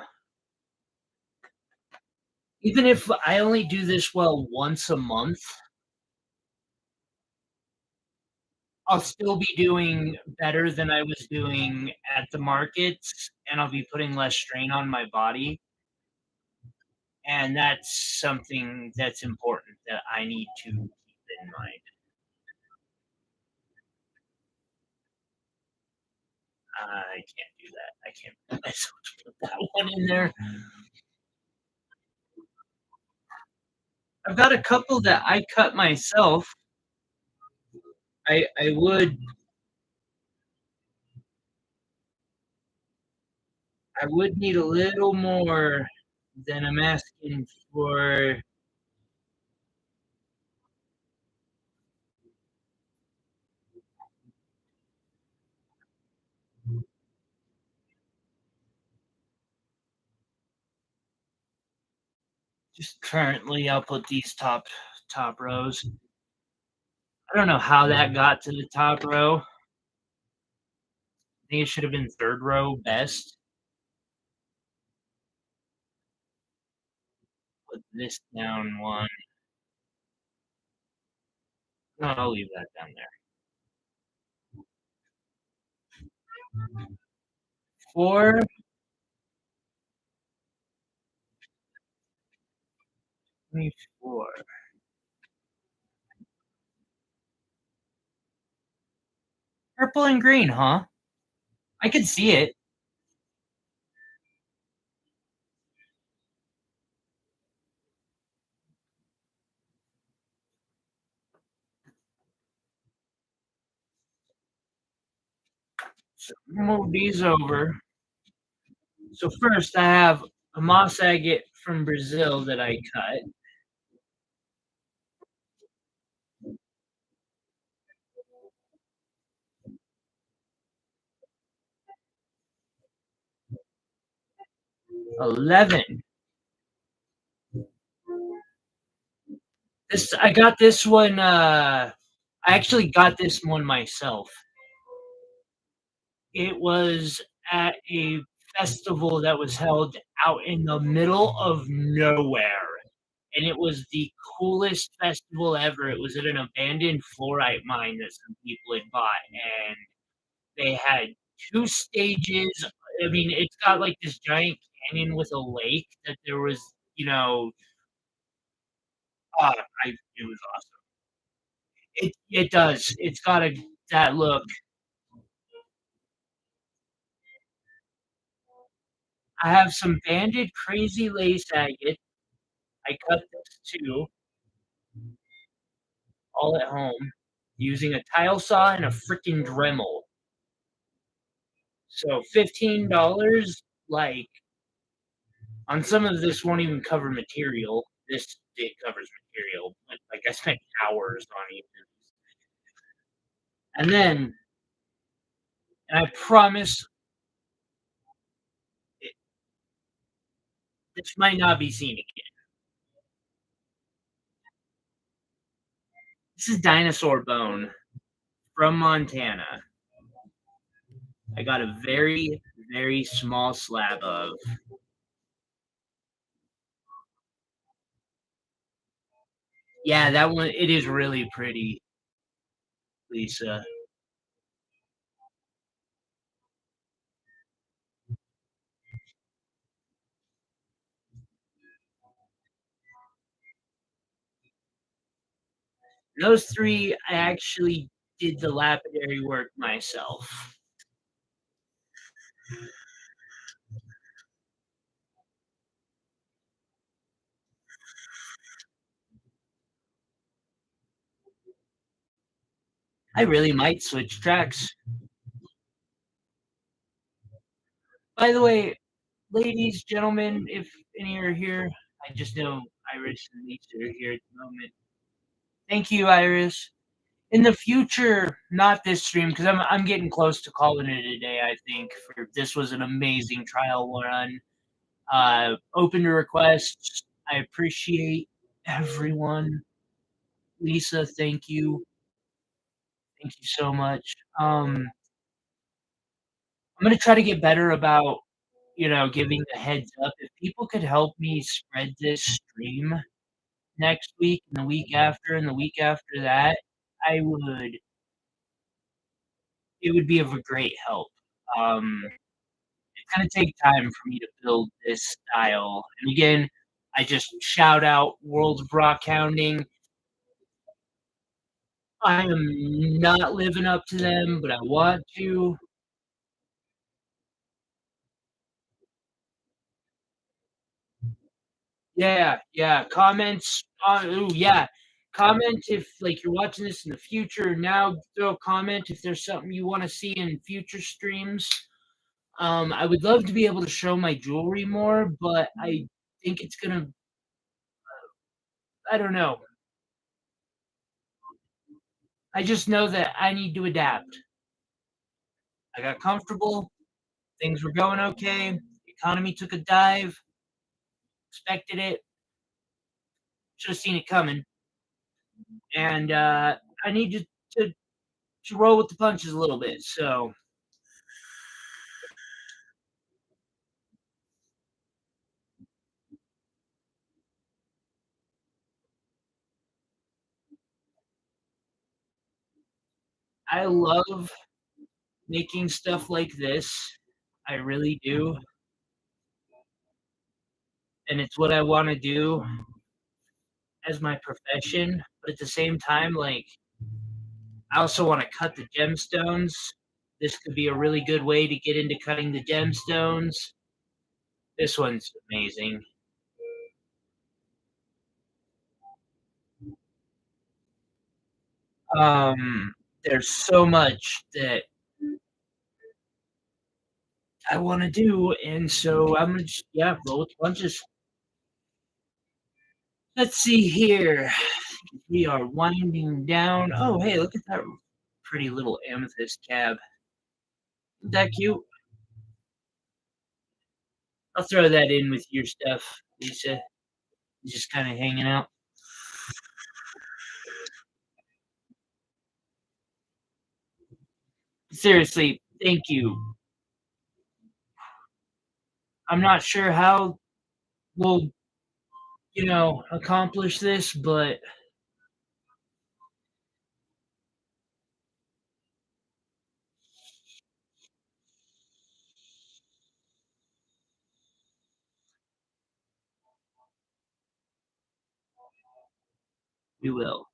[SPEAKER 1] only do this well once a month, I'll still be doing better than I was doing at the markets, and I'll be putting less strain on my body. And that's something that's important that I need to keep in mind. I can't do that. I can't put myself to put that one in there. I've got a couple that I cut myself. I would need a little more than I'm asking for. Just currently, I'll put these top rows. I don't know how that got to the top row. I think it should have been third row best. put this down one. No, I'll leave that down there. 4, 24. Purple and green, huh? I could see it. So move these over. So first I have a moss agate from Brazil that I cut. $11. This I got this one. I actually got this one myself. It was at a festival that was held out in the middle of nowhere, and it was the coolest festival ever. It was at an abandoned fluorite mine that some people had bought, and they had 2 stages. I mean, it's got, like, this giant canyon with a lake that there was, you know, I it was awesome. It does. It's got a that look. I have some banded crazy lace agate. I cut this too, all at home, using a tile saw and a freaking Dremel. So $15, like, on some of this won't even cover material. This it covers material, but, like, I spent hours on each of these. And then and I promise it this might not be seen again. This is dinosaur bone from Montana. I got a very, very small slab of. Yeah, that one it is really pretty, Lisa. Those 3, I actually did the lapidary work myself. I really might switch tracks. By the way, ladies, gentlemen, if any are here, I just know Iris and Lisa are here at the moment. Thank you, Iris. In the future, not this stream, because I'm getting close to calling it a day, I think, for this was an amazing trial run. Open to requests. I appreciate everyone. Lisa, thank you. Thank you so much. I'm gonna try to get better about, giving the heads up. If people could help me spread this stream next week and the week after and the week after that, I would it would be of a great help. It's gonna take time for me to build this style. And again, I just shout out World of Rock Hounding. I am not living up to them, but I want to. Yeah, yeah. Comments on ooh, yeah. Comment if like you're watching this in the future. Now throw a comment if there's something you want to see in future streams. I would love to be able to show my jewelry more, but I think it's gonna I don't know. I just know that I need to adapt. I got comfortable, things were going okay, the economy took a dive, expected it, should have seen it coming. And I need to roll with the punches a little bit. So I love making stuff like this. I really do, and it's what I wanna do as my profession, but at the same time, like, I also wanna cut the gemstones. This could be a really good way to get into cutting the gemstones. This one's amazing. There's so much that I wanna do, and so I'm gonna just yeah, roll with the punches. Let's see here. We are winding down. Oh, hey, look at that pretty little amethyst cab. Isn't that cute? I'll throw that in with your stuff, Lisa. Just kinda hanging out. Seriously, thank you. I'm not sure how we'll, accomplish this, but we will.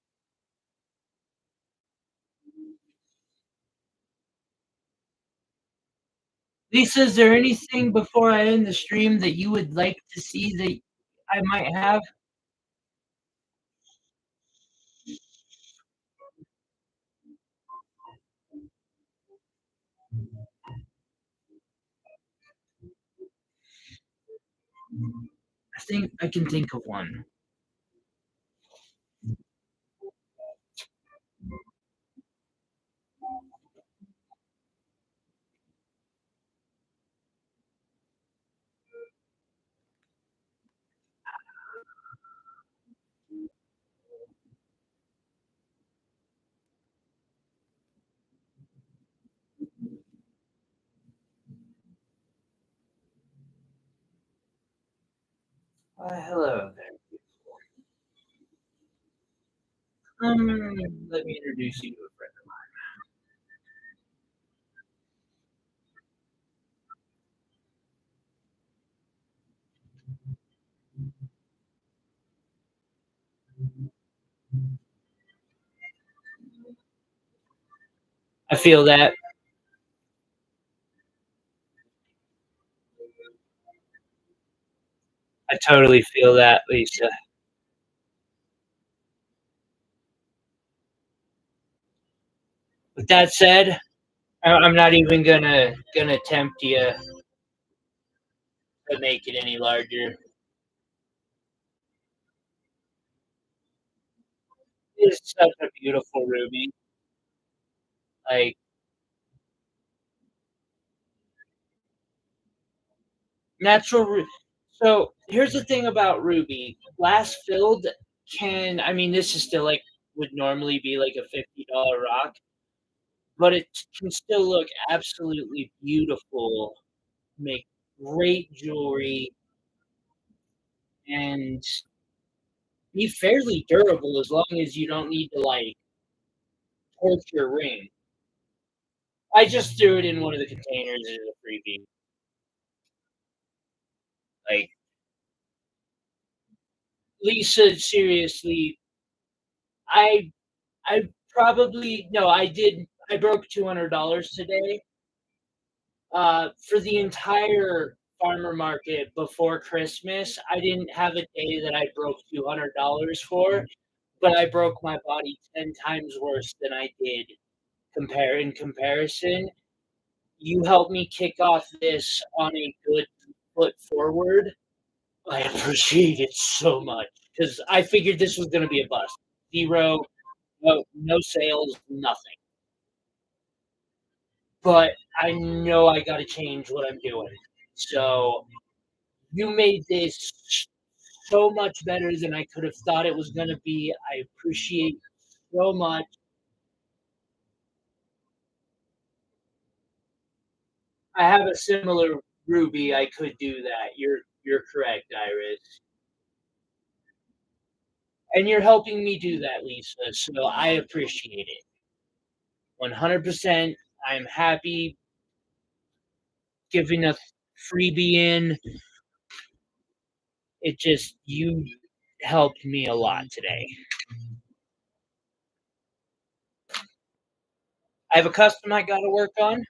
[SPEAKER 1] Lisa, is there anything before I end the stream that you would like to see that I might have? I think I can think of one. Hello there. Let me introduce you to a friend. I feel that. I totally feel that, Lisa. With that said, I'm not even gonna tempt you to make it any larger. It's such a beautiful ruby. Like natural. So here's the thing about ruby: glass filled I mean, this is still like would normally be like a $50 rock, but it can still look absolutely beautiful, make great jewelry, and be fairly durable as long as you don't need to like torch your ring. I just threw it in one of the containers as a freebie. Like Lisa, seriously, I I probably no, I did. I broke $200 today. For the entire farmer market before Christmas, I didn't have a day that I broke $200 for, but I broke my body 10 times worse than I did in comparison. You helped me kick off this on a good foot forward. I appreciate it so much because I figured this was going to be a bust. Zero, no sales, nothing. But I know I got to change what I'm doing. So you made this so much better than I could have thought it was going to be. I appreciate so much. I have a similar Ruby. I could do that. You're correct, Iris. And you're helping me do that, Lisa. So I appreciate it. 100%. I'm happy giving a freebie in. It just, you helped me a lot today. I have a custom I got to work on.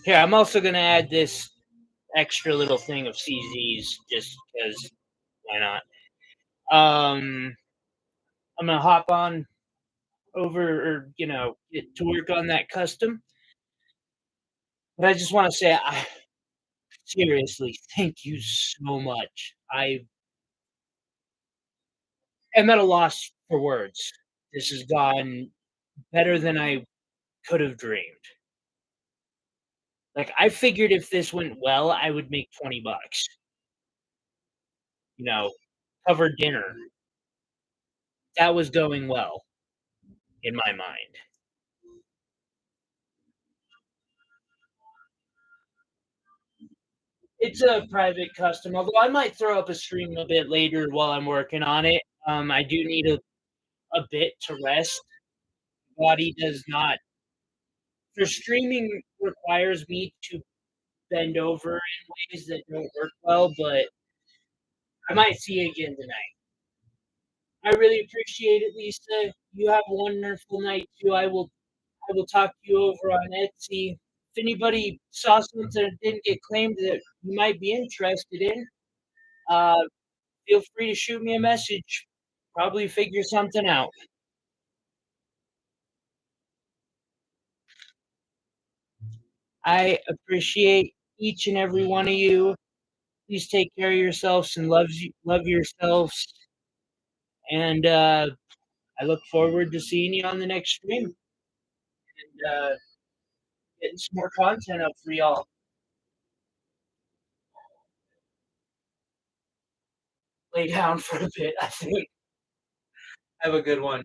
[SPEAKER 1] Here, I'm also going to add this extra little thing of CZs just because why not? I'm going to hop on over or, get to work on that custom. But I just want to say, I seriously thank you so much. I am at a loss for words. This has gone better than I could have dreamed. Like, I figured if this went well, I would make 20 bucks, you know, cover dinner. That was going well in my mind. It's a private custom, although I might throw up a stream a bit later while I'm working on it. I do need a bit to rest. Body does not for streaming requires me to bend over in ways that don't work well, but I might see you again tonight. I really appreciate it, Lisa. You have a wonderful night too. I will talk to you over on Etsy. If anybody saw something that didn't get claimed that you might be interested in, uh, feel free to shoot me a message. Probably figure something out. I appreciate each and every one of you. Please take care of yourselves and love yourselves. And I look forward to seeing you on the next stream and getting some more content up for y'all. Lay down for a bit, I think. Have a good one.